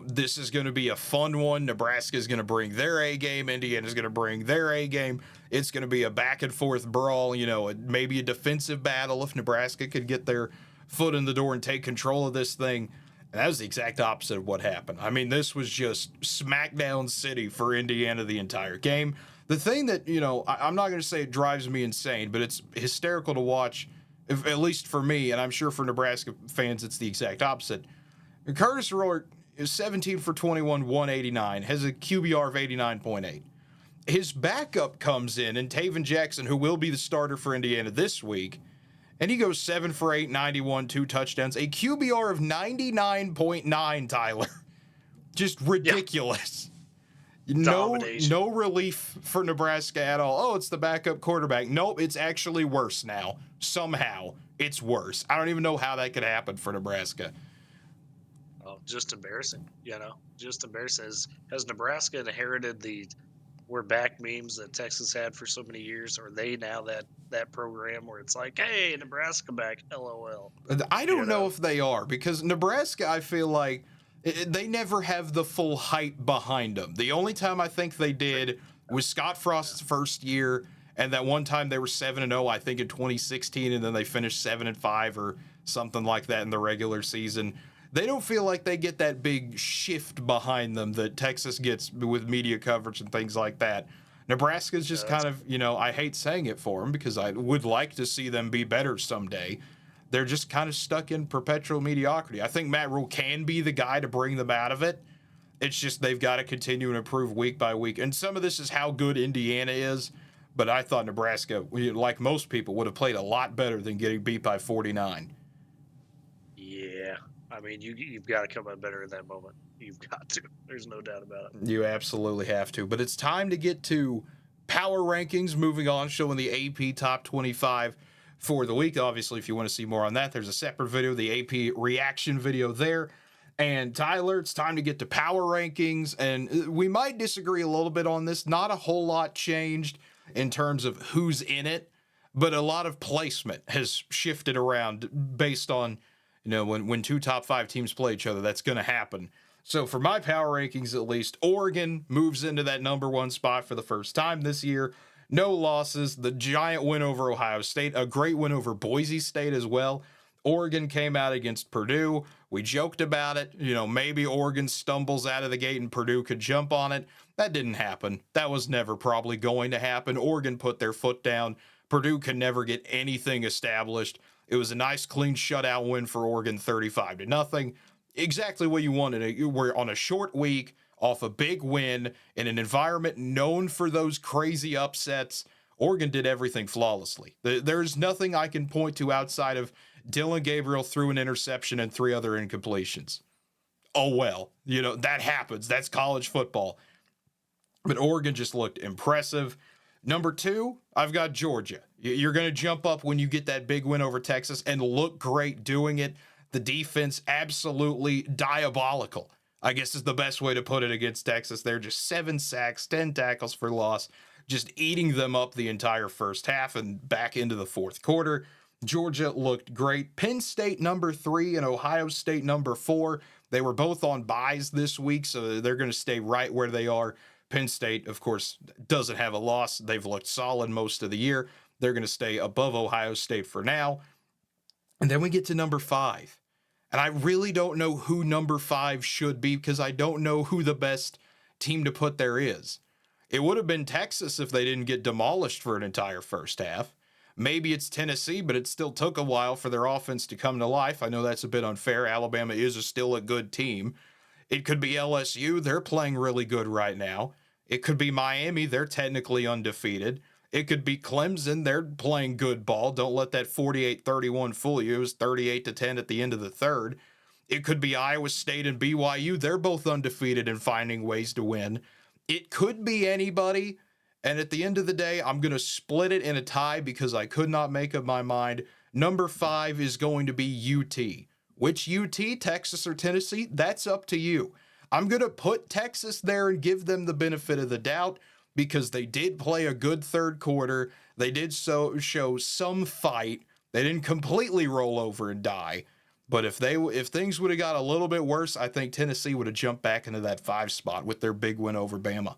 this is going to be a fun one. Nebraska is going to bring their A game. Indiana's going to bring their A game. It's going to be a back and forth brawl, maybe a defensive battle if Nebraska could get their foot in the door and take control of this thing. And that was the exact opposite of what happened. I mean, this was just smackdown city for Indiana the entire game. The thing that, I'm not going to say it drives me insane, but it's hysterical to watch, at least for me, and I'm sure for Nebraska fans, it's the exact opposite. Curtis Rourke is 17 for 21, 189, has a QBR of 89.8. His backup comes in, and Taven Jackson, who will be the starter for Indiana this week, and he goes 7 for 8, 91, 2 touchdowns, a QBR of 99.9, Tyler. Just ridiculous. Yeah. No relief for Nebraska at all. Oh, it's the backup quarterback. Nope, it's actually worse now. Somehow, it's worse. I don't even know how that could happen for Nebraska. Oh, just embarrassing, Just embarrassing. Has Nebraska inherited the "we're back" memes that Texas had for so many years? Or are they now that program where it's like, hey, Nebraska back, LOL? I don't know if they are, because Nebraska, I feel like, they never have the full hype behind them. The only time I think they did was Scott Frost's first year, and that one time they were 7-0, I think in 2016, and then they finished 7-5 or something like that in the regular season. They don't feel like they get that big shift behind them that Texas gets with media coverage and things like that. Nebraska's just kind of, I hate saying it for them because I would like to see them be better someday. They're just kind of stuck in perpetual mediocrity. I think Matt Rule can be the guy to bring them out of it. It's just they've got to continue and improve week by week. And some of this is how good Indiana is, but I thought Nebraska, like most people, would have played a lot better than getting beat by 49. Yeah. I mean, you've got to come out better in that moment. You've got to. There's no doubt about it. You absolutely have to. But it's time to get to power rankings. Moving on, showing the AP top 25 for the week. Obviously, if you want to see more on that, there's a separate video, the AP reaction video there. And Tyler, it's time to get to power rankings. And we might disagree a little bit on this. Not a whole lot changed in terms of who's in it, but a lot of placement has shifted around based on, when two top 5 teams play each other, that's going to happen. So for my power rankings, at least, Oregon moves into that number 1 spot for the first time this year. No losses. The giant win over Ohio State, a great win over Boise State as well. Oregon came out against Purdue. We joked about it. Maybe Oregon stumbles out of the gate and Purdue could jump on it. That didn't happen. That was never probably going to happen. Oregon put their foot down. Purdue could never get anything established. It was a nice, clean shutout win for Oregon, 35-0. Exactly what you wanted. We're on a short week off a big win in an environment known for those crazy upsets. Oregon did everything flawlessly. There's nothing I can point to outside of Dylan Gabriel threw an interception and 3 other incompletions. Oh, well, that happens. That's college football. But Oregon just looked impressive. Number 2, I've got Georgia. You're going to jump up when you get that big win over Texas and look great doing it. The defense, absolutely diabolical, I guess is the best way to put it, against Texas. They're just 7 sacks, 10 tackles for loss, just eating them up the entire first half and back into the fourth quarter. Georgia looked great. Penn State number 3 and Ohio State number 4. They were both on byes this week, so they're going to stay right where they are. Penn State, of course, doesn't have a loss. They've looked solid most of the year. They're going to stay above Ohio State for now. And then we get to number 5. And I really don't know who number 5 should be, because I don't know who the best team to put there is. It would have been Texas if they didn't get demolished for an entire first half. Maybe it's Tennessee, but it still took a while for their offense to come to life. I know that's a bit unfair. Alabama is still a good team. It could be LSU. They're playing really good right now. It could be Miami. They're technically undefeated. It could be Clemson. They're playing good ball. Don't let that 48-31 fool you. It was 38-10 at the end of the third. It could be Iowa State and BYU. They're both undefeated and finding ways to win. It could be anybody. And at the end of the day, I'm going to split it in a tie because I could not make up my mind. Number 5 is going to be UT. Which UT, Texas or Tennessee? That's up to you. I'm going to put Texas there and give them the benefit of the doubt because they did play a good third quarter. They did show some fight. They didn't completely roll over and die. But if things would have got a little bit worse, I think Tennessee would have jumped back into that 5 spot with their big win over Bama.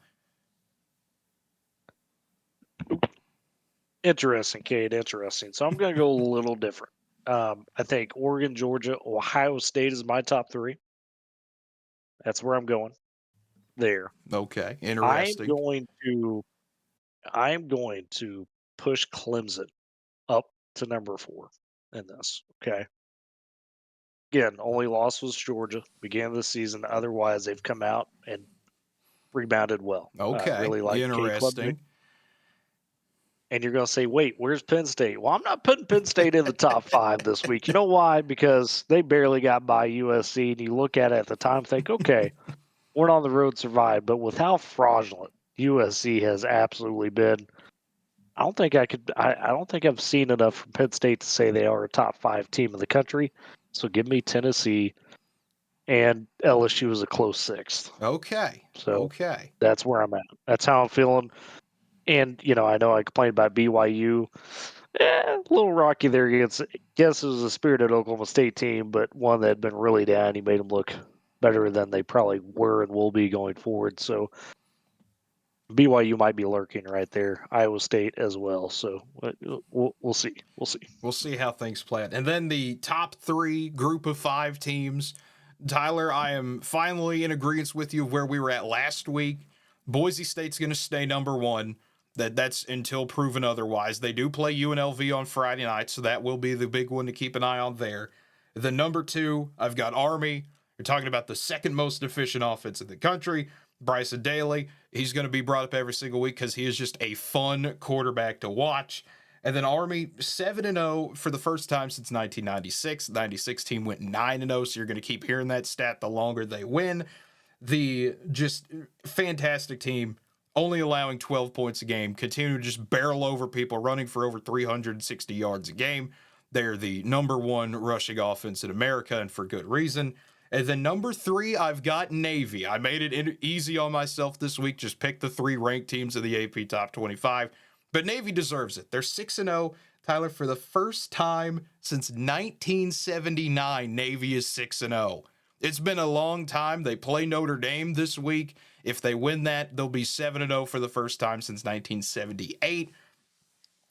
Interesting, Cade. Interesting. So I'm going to go a little different. I think Oregon, Georgia, Ohio State is my top 3. That's where I'm going. There. Okay, interesting. I am going to push Clemson up to number 4 in this. Okay. Again, only loss was Georgia, beginning of the season. Otherwise, they've come out and rebounded well. Okay, I really like interesting. And you're going to say, wait, where's Penn State? Well, I'm not putting Penn State in the top 5 this week. You know why? Because they barely got by USC, and you look at it at the time, think, okay, went on the road, survived. But with how fraudulent USC has absolutely been, I don't think I've seen enough from Penn State to say they are a top 5 team in the country. So give me Tennessee, and LSU is a close 6th. Okay. So okay. That's where I'm at. That's how I'm feeling. And, I know I complained about BYU. A little rocky there against, I guess it was a spirited Oklahoma State team, but one that had been really down. He made them look better than they probably were and will be going forward. So BYU might be lurking right there. Iowa State as well. So we'll see. We'll see how things play out. And then the top 3 group of 5 teams. Tyler, I am finally in agreement with you of where we were at last week. Boise State's going to stay number 1. That's until proven otherwise. They do play UNLV on Friday night, so that will be the big one to keep an eye on there. The number 2, I've got Army. You're talking about the second most efficient offense in the country. Bryson Daly, he's going to be brought up every single week because he is just a fun quarterback to watch. And then Army, 7-0 for the first time since 1996. The 96 team went 9-0, so you're going to keep hearing that stat the longer they win. The just fantastic team. only allowing 12 points a game, continue to just barrel over people, running for over 360 yards a game. They're the number one rushing offense in America, and for good reason. And then number 3, I've got Navy. I made it easy on myself this week. Just pick the 3 ranked teams of the AP Top 25. But Navy deserves it. They're 6-0. Tyler, for the first time since 1979, Navy is 6-0. It's been a long time. They play Notre Dame this week. If they win that, they'll be 7-0 for the first time since 1978.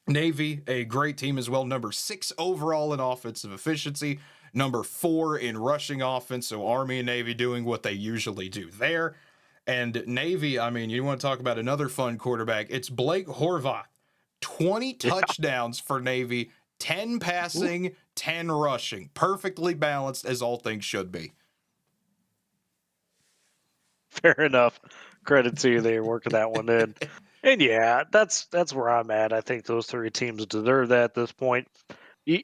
Navy, a great team as well. Number 6 overall in offensive efficiency. Number 4 in rushing offense. So Army and Navy doing what they usually do there. And Navy, I mean, you want to talk about another fun quarterback. It's Blake Horvath. 20 Yeah. touchdowns for Navy, 10 passing, 10 rushing. Perfectly balanced as all things should be. Fair enough. Credit to you there working that one in. And yeah, that's where I'm at. I think those 3 teams deserve that at this point.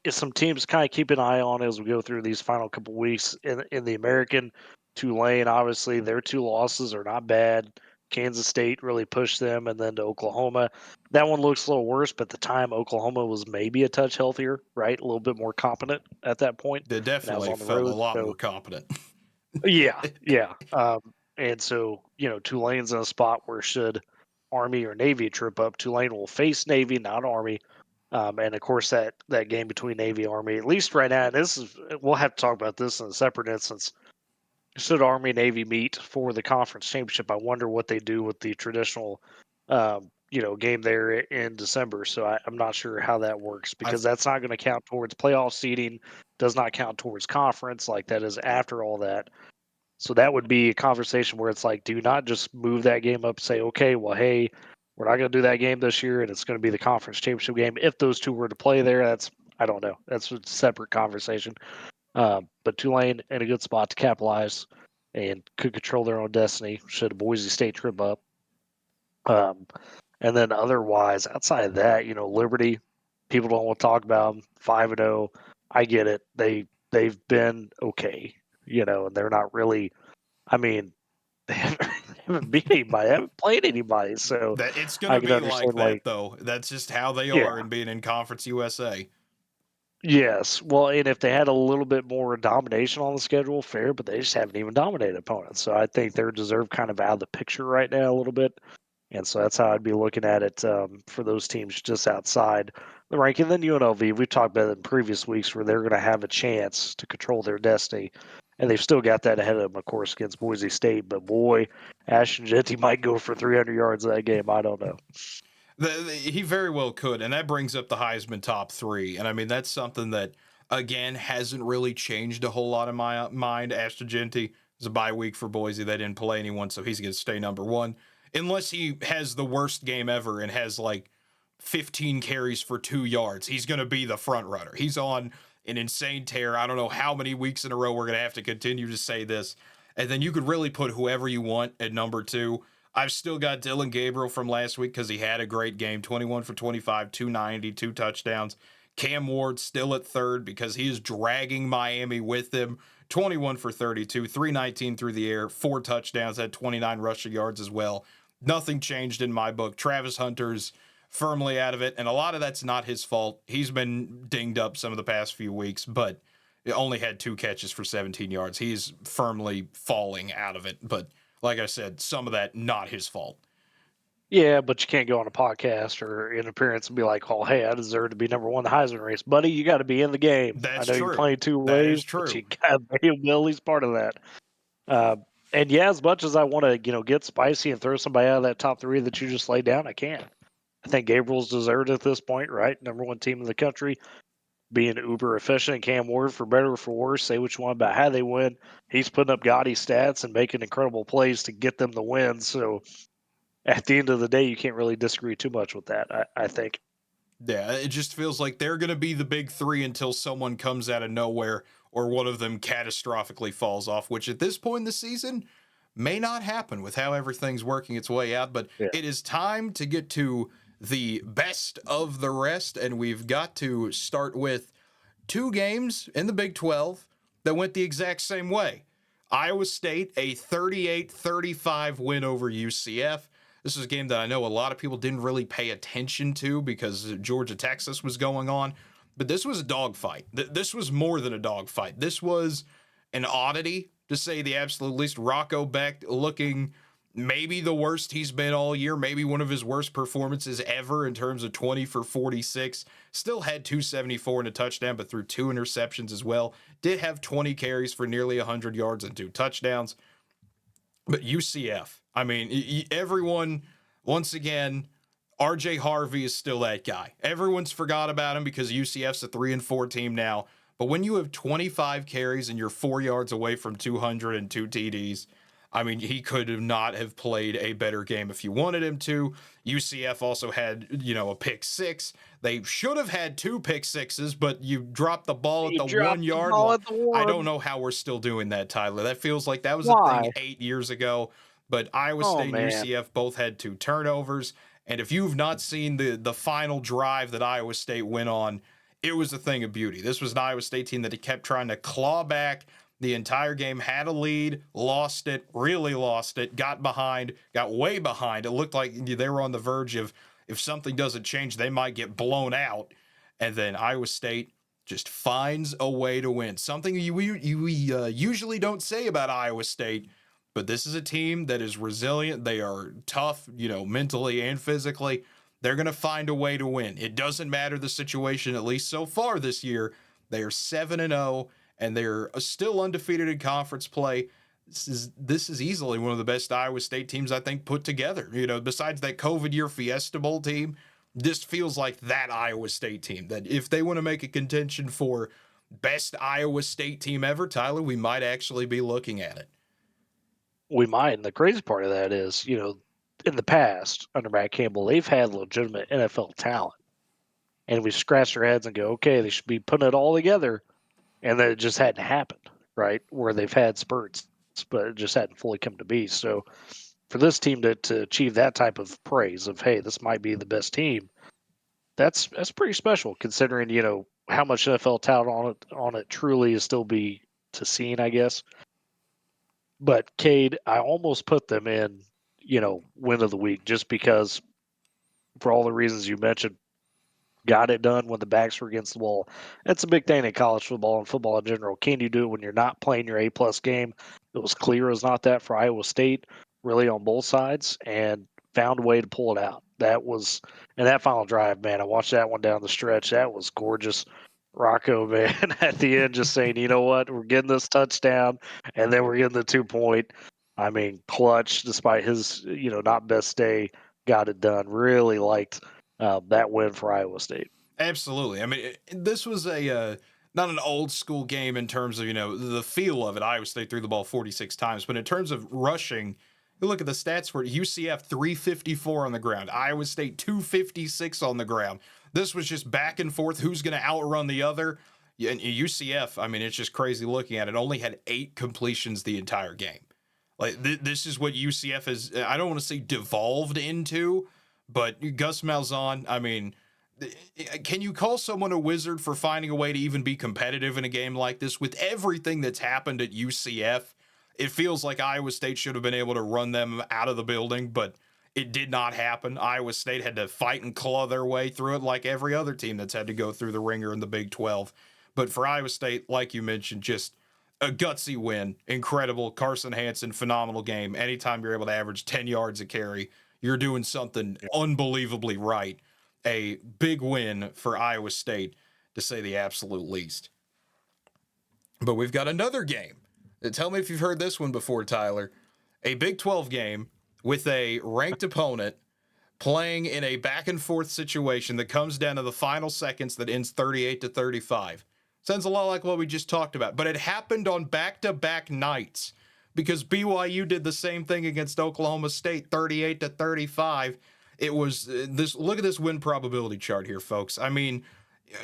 Some teams kind of keep an eye on as we go through these final couple weeks in the American. Tulane, obviously, their 2 losses are not bad. Kansas State really pushed them, and then to Oklahoma. That one looks a little worse, but at the time Oklahoma was maybe a touch healthier, right? A little bit more competent at that point, They and I was definitely on the felt a road. lot So more competent. yeah, yeah. And so, Tulane's in a spot where should Army or Navy trip up, Tulane will face Navy, not Army. And of course, that game between Navy and Army, at least right now, and we'll have to talk about this in a separate instance. Should Army Navy meet for the conference championship, I wonder what they do with the traditional, game there in December. So I'm not sure how that works I because that's not going to count towards playoff seeding, does not count towards conference. Like that is after all that. So that would be a conversation where it's like, do not just move that game up, say, okay, well, hey, we're not going to do that game this year, and it's going to be the conference championship game. If those 2 were to play there, I don't know. That's a separate conversation. But Tulane in a good spot to capitalize and could control their own destiny should Boise State trip up. Um, and then otherwise, outside of that, Liberty, people don't want to talk about them. 5-0, I get it. They've been okay, and they're not really. I mean, they haven't beat anybody, they haven't played anybody, so that it's I gonna can be like understand, that like, though. That's just how they are yeah, in being in Conference USA. yes. Well, and if they had a little bit more domination on the schedule, fair, but they just haven't even dominated opponents. So I think they're deserved kind of out of the picture right now a little bit. And so that's how I'd be looking at it for those teams just outside the ranking. Then UNLV, we've talked about it in previous weeks where they're going to have a chance to control their destiny. And they've still got that ahead of them, of course, against Boise State. But boy, Ashton Jeanty might go for 300 yards in that game. I don't know. He very well could, and that brings up the Heisman top 3. And I mean, that's something that, again, hasn't really changed a whole lot in my mind. Ashton Jeanty is a bye week for Boise. They didn't play anyone, so he's going to stay number 1. Unless he has the worst game ever and has like 15 carries for 2 yards, he's going to be the front runner. He's on an insane tear. I don't know how many weeks in a row we're going to have to continue to say this. And then you could really put whoever you want at number 2. I've still got Dylan Gabriel from last week because he had a great game, 21 for 25, 290, 2 touchdowns. Cam Ward still at third because he is dragging Miami with him, 21 for 32, 319 through the air, 4 touchdowns, had 29 rushing yards as well. Nothing changed in my book. Travis Hunter's firmly out of it, and a lot of that's not his fault. He's been dinged up some of the past few weeks, but it only had 2 catches for 17 yards. He's firmly falling out of it, but like I said, some of that not his fault. Yeah, but you can't go on a podcast or an appearance and be like, "Oh, hey, I deserve to be number 1 in the Heisman race, buddy. You got to be in the game. I That's know you're true. playing 2 That is ways, but true. you got to be at least part of that." Uh, and yeah, as much as I want to, get spicy and throw somebody out of that top 3 that you just laid down, I can't. I think Gabriel's deserved at this point, right? Number 1 team in the country, being uber efficient. Cam Ward, for better or for worse, say what you want about how they win. He's putting up gaudy stats and making incredible plays to get them the win. So at the end of the day, you can't really disagree too much with that, I think. Yeah, it just feels like they're going to be the big 3 until someone comes out of nowhere or one of them catastrophically falls off, which at this point in the season may not happen with how everything's working its way out. But Yeah. it is time to get to the best of the rest, and we've got to start with 2 games in the Big 12 that went the exact same way. Iowa State, a 38-35 win over UCF. This was a game that I know a lot of people didn't really pay attention to because Georgia Texas was going on, but this was a dogfight. This was more than a dogfight. This was an oddity, to say the absolute least. Rocco Beck looking maybe the worst he's been all year, maybe one of his worst performances ever in terms of 20 for 46. Still had 274 and a touchdown, but threw 2 interceptions as well. Did have 20 carries for nearly 100 yards and 2 touchdowns. But UCF, I mean, everyone, once again, RJ Harvey is still that guy. Everyone's forgot about him because UCF's a 3-4 team now. But when you have 25 carries and you're 4 yards away from 202 TDs, I mean, he could have not have played a better game if you wanted him to. UCF also had, a pick 6. They should have had 2 pick 6s, but you dropped the ball at You the dropped 1 the yard ball line. at the I one. don't know how we're still doing that, Tyler. That feels like that was a Why? thing 8 years ago. But Iowa Oh, State and man. UCF both had 2 turnovers. And if you've not seen the final drive that Iowa State went on, it was a thing of beauty. This was an Iowa State team that kept trying to claw back the entire game, had a lead, lost it, really lost it, got behind, got way behind. It looked like they were on the verge of, if something doesn't change, they might get blown out. And then Iowa State just finds a way to win. Something we usually don't say about Iowa State, but this is a team that is resilient. They are tough, mentally and physically. They're going to find a way to win. It doesn't matter the situation, at least so far this year. They are 7-0, and they're still undefeated in conference play. This is easily one of the best Iowa State teams, I think, put together. Besides that COVID year Fiesta Bowl team, this feels like that Iowa State team. That if they want to make a contention for best Iowa State team ever, Tyler, we might actually be looking at it. We might. And the crazy part of that is, in the past, under Matt Campbell, they've had legitimate NFL talent. And we scratch our heads and go, okay, they should be putting it all together. And then it just hadn't happened, right? Where they've had spurts, but it just hadn't fully come to be. So for this team to achieve that type of praise of, hey, this might be the best team, that's pretty special considering, how much NFL talent on it truly is still be to seen, I guess. But Cade, I almost put them in, win of the week just because for all the reasons you mentioned, got it done when the backs were against the wall. That's a big thing in college football and football in general. Can you do it when you're not playing your A-plus game? It was clear as not that for Iowa State, really on both sides, and found a way to pull it out. And that final drive, man, I watched that one down the stretch. That was gorgeous. Rocco, man, at the end just saying, you know what, we're getting this touchdown, and then we're getting the 2-point. I mean, clutch, despite his, not best day, got it done. Really liked that win for Iowa State. Absolutely. I mean, this was not an old school game in terms of, the feel of it. Iowa State threw the ball 46 times, but in terms of rushing, you look at the stats for it. UCF 354 on the ground, Iowa State 256 on the ground. This was just back and forth. Who's going to outrun the other? And UCF, I mean, it's just crazy looking at it. Only had 8 completions the entire game. Like this is what UCF has, I don't want to say devolved into, but Gus Malzahn, I mean, can you call someone a wizard for finding a way to even be competitive in a game like this? With everything that's happened at UCF, it feels like Iowa State should have been able to run them out of the building, but it did not happen. Iowa State had to fight and claw their way through it like every other team that's had to go through the ringer in the Big 12. But for Iowa State, like you mentioned, just a gutsy win. Incredible. Carson Hansen, phenomenal game. Anytime you're able to average 10 yards a carry, you're doing something unbelievably right. A big win for Iowa State, to say the absolute least. But we've got another game. Tell me if you've heard this one before, Tyler. A Big 12 game with a ranked opponent playing in a back and forth situation that comes down to the final seconds that ends 38-35. Sounds a lot like what we just talked about, but it happened on back-to-back nights because BYU did the same thing against Oklahoma State, 38-35. It was this. Look at this win probability chart here, folks. I mean,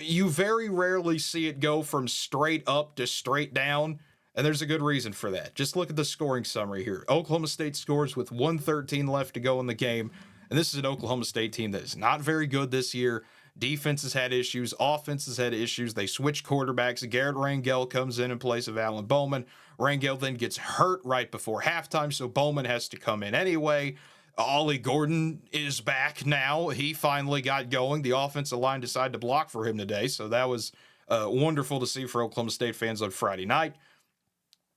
you very rarely see it go from straight up to straight down, and there's a good reason for that. Just look at the scoring summary here. Oklahoma State scores with 1:13 left to go in the game, and this is an Oklahoma State team that is not very good this year. Defense has had issues. Offense has had issues. They switch quarterbacks. Garrett Rangel comes in place of Alan Bowman. Rangel then gets hurt right before halftime, so Bowman has to come in anyway. Ollie Gordon is back now. He finally got going. The offensive line decided to block for him today, so that was wonderful to see for Oklahoma State fans on Friday night.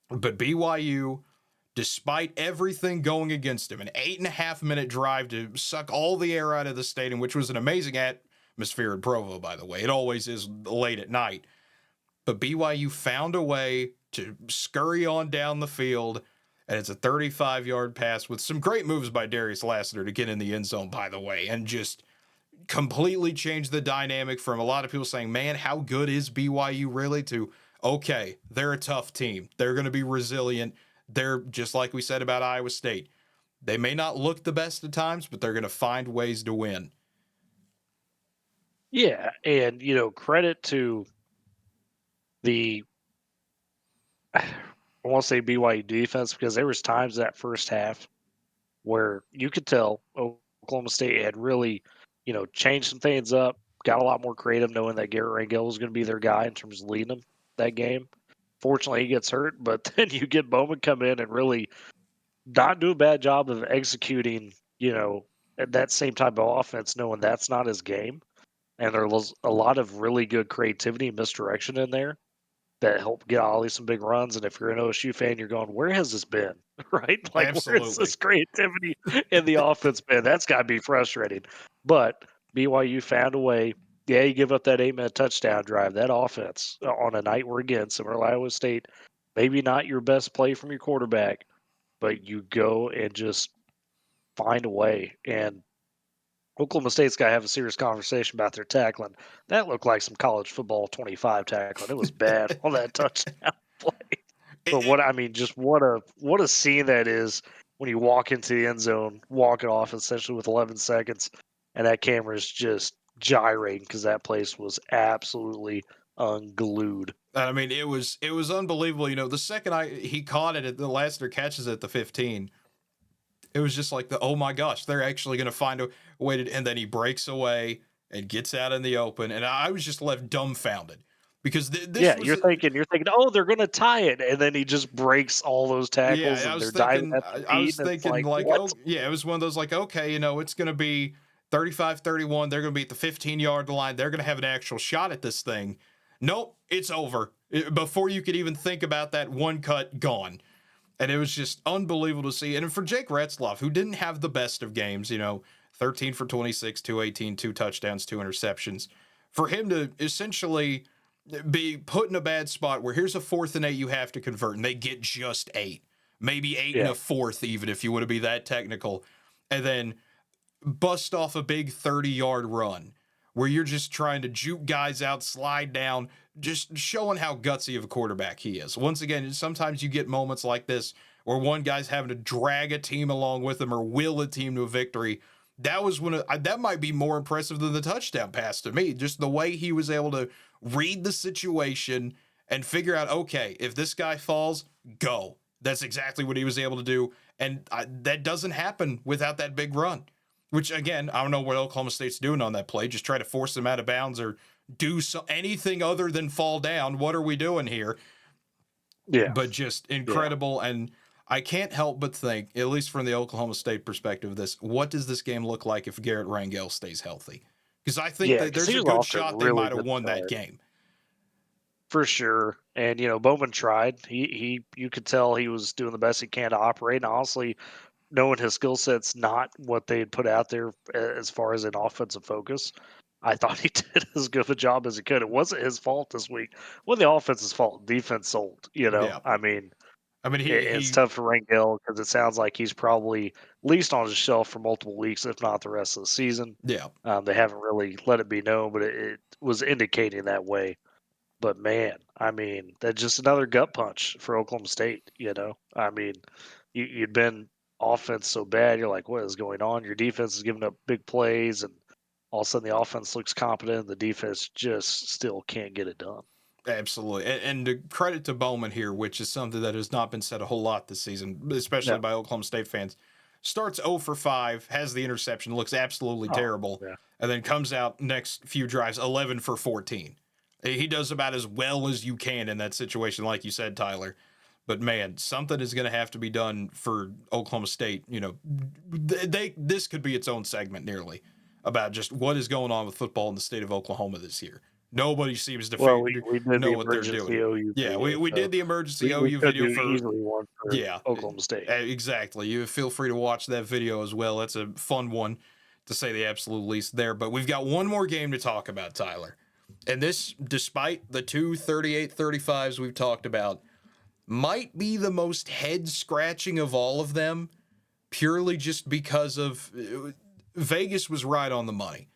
But BYU, despite everything going against him, an 8.5-minute drive to suck all the air out of the stadium, which was an amazing atmosphere in Provo, by the way. It always is late at night. But BYU found a way to scurry on down the field, and it's a 35-yard pass with some great moves by Darius Lassiter to get in the end zone, by the way, and just completely changed the dynamic from a lot of people saying, man, how good is BYU really, to, okay, they're a tough team. They're going to be resilient. They're just like we said about Iowa State. They may not look the best at times, but they're going to find ways to win. Yeah, and credit to the I want to say BYU defense, because there was times that first half where you could tell Oklahoma State had really, changed some things up, got a lot more creative, knowing that Garrett Rangel was going to be their guy in terms of leading them that game. Fortunately, he gets hurt, but then you get Bowman come in and really not do a bad job of executing, that same type of offense, knowing that's not his game. And there was a lot of really good creativity and misdirection in there that helped get Ollie some big runs. And if you're an OSU fan, you're going, where has this been? Right? Like, where has Absolutely. this creativity in the offense been? That's got to be frustrating. But BYU found a way. Yeah, you give up that 8-minute touchdown drive. That offense on a night where, again, similar to Iowa State, maybe not your best play from your quarterback, but you go and just find a way. And Oklahoma State's got to have a serious conversation about their tackling. That looked like some college football 25 tackling. It was bad on that touchdown play. But what a scene that is when you walk into the end zone, walk it off essentially with 11 seconds, and that camera is just gyrating because that place was absolutely unglued. I mean, it was unbelievable. The second he caught it, the Lassiter catches it at the 15. It was just like oh my gosh, they're actually going to find a way to, and then he breaks away and gets out in the open, and I was just left dumbfounded because this Yeah, was, you're thinking, oh, they're gonna tie it, and then he just breaks all those tackles, yeah, and they're diving at the I feet, was and it's thinking like, like, what? oh yeah, it was one of those like, okay, it's going to be 35-31. They're going to be at the 15-yard line. They're going to have an actual shot at this thing. Nope, it's over. Before you could even think about that, one cut, gone. And it was just unbelievable to see. And for Jake Retzloff, who didn't have the best of games, 13 for 26, 218, 2 touchdowns, 2 interceptions, for him to essentially be put in a bad spot where here's a 4th and 8 you have to convert, and they get just 8, maybe 8 and Yeah, a fourth, even if you want to be that technical, and then bust off a big 30-yard run where you're just trying to juke guys out, slide down, just showing how gutsy of a quarterback he is. Once again, sometimes you get moments like this where one guy's having to drag a team along with him or will a team to a victory. That was that might be more impressive than the touchdown pass to me. Just the way he was able to read the situation and figure out, okay, if this guy falls, go. That's exactly what he was able to do. And that doesn't happen without that big run. Which, again, I don't know what Oklahoma State's doing on that play. Just try to force them out of bounds or do anything other than fall down. What are we doing here? yeah, But just yeah, incredible. And I can't help but think, at least from the Oklahoma State perspective of this, what does this game look like if Garrett Rangel stays healthy? Because I think yeah. that Because there's he a was good off to a shot they really might have good won that start game. for sure. And Bowman tried. You could tell he was doing the best he can to operate. And honestly, knowing his skill set's not what they had put out there as far as an offensive focus, I thought he did as good of a job as he could. It wasn't his fault this week. It wasn't the offense's fault. Defense sold. Yeah. I mean, I mean, it's he tough for Rangel because it sounds like he's probably least on his shelf for multiple weeks, if not the rest of the season. yeah. They haven't really let it be known, but it was indicating that way. But man, I mean, that's just another gut punch for Oklahoma State. I mean, you'd been offense so bad, you're like, what is going on? Your defense is giving up big plays, and all of a sudden the offense looks competent. The defense just still can't get it done. Absolutely. And the credit to Bowman here, which is something that has not been said a whole lot this season, especially No. by Oklahoma State fans. Starts 0 for 5, has the interception, looks absolutely Oh, terrible, yeah. and then comes out next few drives 11 for 14. He does about as well as you can in that situation, like you said, Tyler. But man, something is going to have to be done for Oklahoma State. You know, this could be its own segment nearly about just what is going on with football in the state of Oklahoma this year. Nobody seems to Well, we did know the what they're doing. emergency OU Yeah, video, we so did the emergency we OU could video do for, easily one for yeah, Oklahoma State. exactly. You feel free to watch that video as well. That's a fun one, to say the absolute least there. But we've got one more game to talk about, Tyler. And this, despite the two 38-35s we've talked about, might be the most head-scratching of all of them, purely just because of Vegas was right on the money.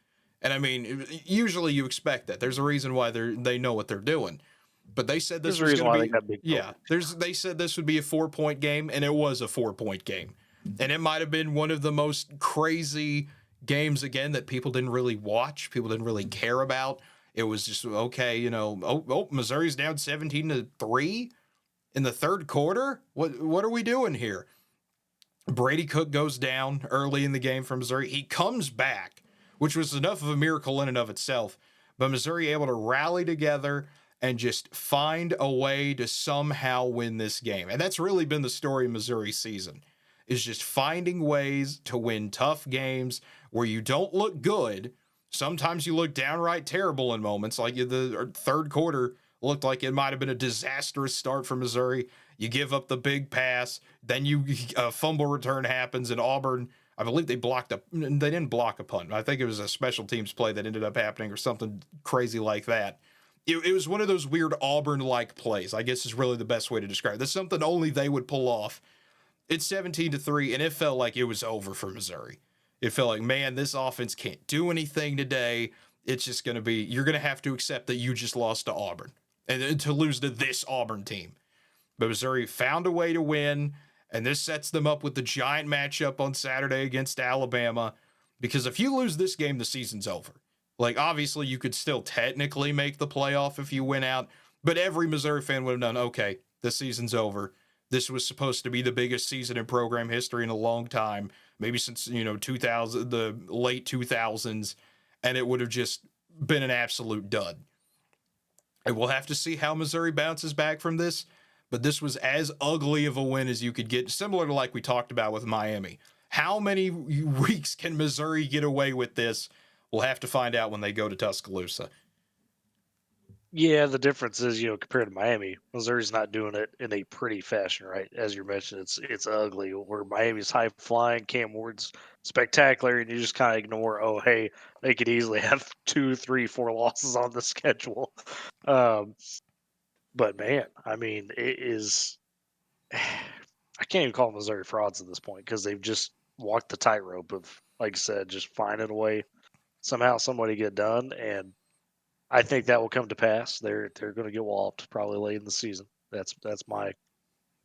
And I mean, usually you expect that. There's a reason why they know what they're doing. But they said this There's a was reason going why to they be, got big. yeah. They said this would be a 4-point game, and it was a 4-point game, and it might have been one of the most crazy games again that people didn't really watch, people didn't really care about. It was just okay, you know. Missouri's down 17-3 in the third quarter. What are we doing here? Brady Cook goes down early in the game for Missouri. He comes back, which was enough of a miracle in and of itself. But Missouri able to rally together and just find a way to somehow win this game. And that's really been the story of Missouri's season, is just finding ways to win tough games where you don't look good. Sometimes you look downright terrible in moments, like the third quarter looked like it might have been a disastrous start for Missouri. You give up the big pass, then a fumble return happens, and Auburn, I believe they didn't block a punt. I think it was a special teams play that ended up happening or something crazy like that. It was one of those weird Auburn-like plays, I guess is really the best way to describe it. That's something only they would pull off. It's 17-3, and it felt like it was over for Missouri. It felt like, man, this offense can't do anything today. It's just going to be, you're going to have to accept that you just lost to Auburn and to lose to this Auburn team. But Missouri found a way to win, and this sets them up with the giant matchup on Saturday against Alabama. Because if you lose this game, the season's over. Like, obviously, you could still technically make the playoff if you win out, but every Missouri fan would have known, okay, the season's over. This was supposed to be the biggest season in program history in a long time, maybe since, 2000, the late 2000s, and it would have just been an absolute dud. And we'll have to see how Missouri bounces back from this, but this was as ugly of a win as you could get, similar to like we talked about with Miami. How many weeks can Missouri get away with this? We'll have to find out when they go to Tuscaloosa. Yeah, the difference is, compared to Miami, Missouri's not doing it in a pretty fashion, right? As you mentioned, it's ugly. Where Miami's high flying, Cam Ward's spectacular, and you just kind of ignore, oh, hey, they could easily have 2, 3, 4 losses on the schedule. But man, I mean, it is. I can't even call Missouri frauds at this point because they've just walked the tightrope of, like I said, just finding a way somehow somebody get done, and I think that will come to pass. They're going to get walloped probably late in the season. That's my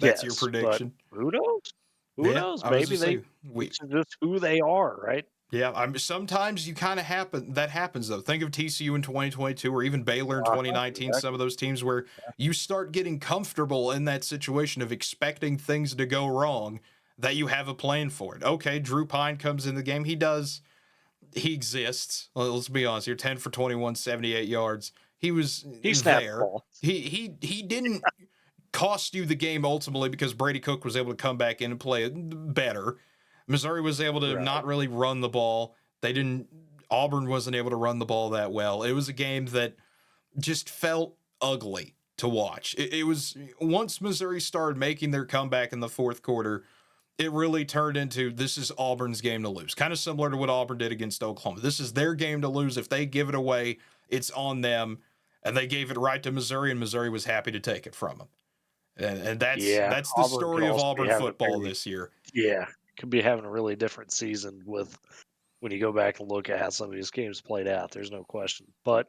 That's your guess. But prediction. who knows? Who Yeah, knows? I was Maybe just saying, it's just who they are, right? yeah, sometimes you kind of that happens though. Think of TCU in 2022 or even Baylor in 2019, Exactly. some of those teams where you start getting comfortable in that situation of expecting things to go wrong, that you have a plan for it. Okay, Drew Pine comes in the game. He exists. Well, let's be honest here, 10 for 21, 78 yards. He was He snapped the there. ball. He didn't cost you the game ultimately because Brady Cook was able to come back in and play better. Missouri was able to not really run the ball. Auburn wasn't able to run the ball that well. It was a game that just felt ugly to watch. It was, once Missouri started making their comeback in the fourth quarter, it really turned into, this is Auburn's game to lose. Kind of similar to what Auburn did against Oklahoma. This is their game to lose. If they give it away, it's on them. And they gave it right to Missouri, and Missouri was happy to take it from them. And that's the Auburn story could of also be Auburn having football this year. Yeah, could be having a really different season with when you go back and look at how some of these games played out. There's no question. But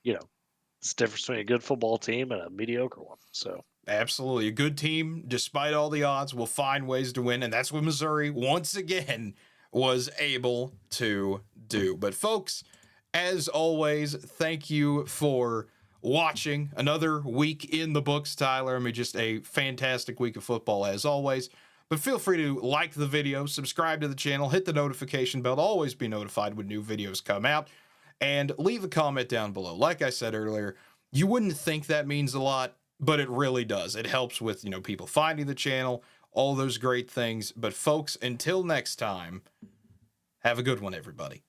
it's the difference between a good football team and a mediocre one. So Absolutely. A good team, despite all the odds, will find ways to win. And that's what Missouri, once again, was able to do. But, folks, as always, thank you for watching another week in the books, Tyler. I mean, just a fantastic week of football, as always. But feel free to like the video, subscribe to the channel, hit the notification bell to always be notified when new videos come out, and leave a comment down below. Like I said earlier, you wouldn't think that means a lot, but it really does. It helps with, people finding the channel, all those great things. But folks, until next time, have a good one, everybody.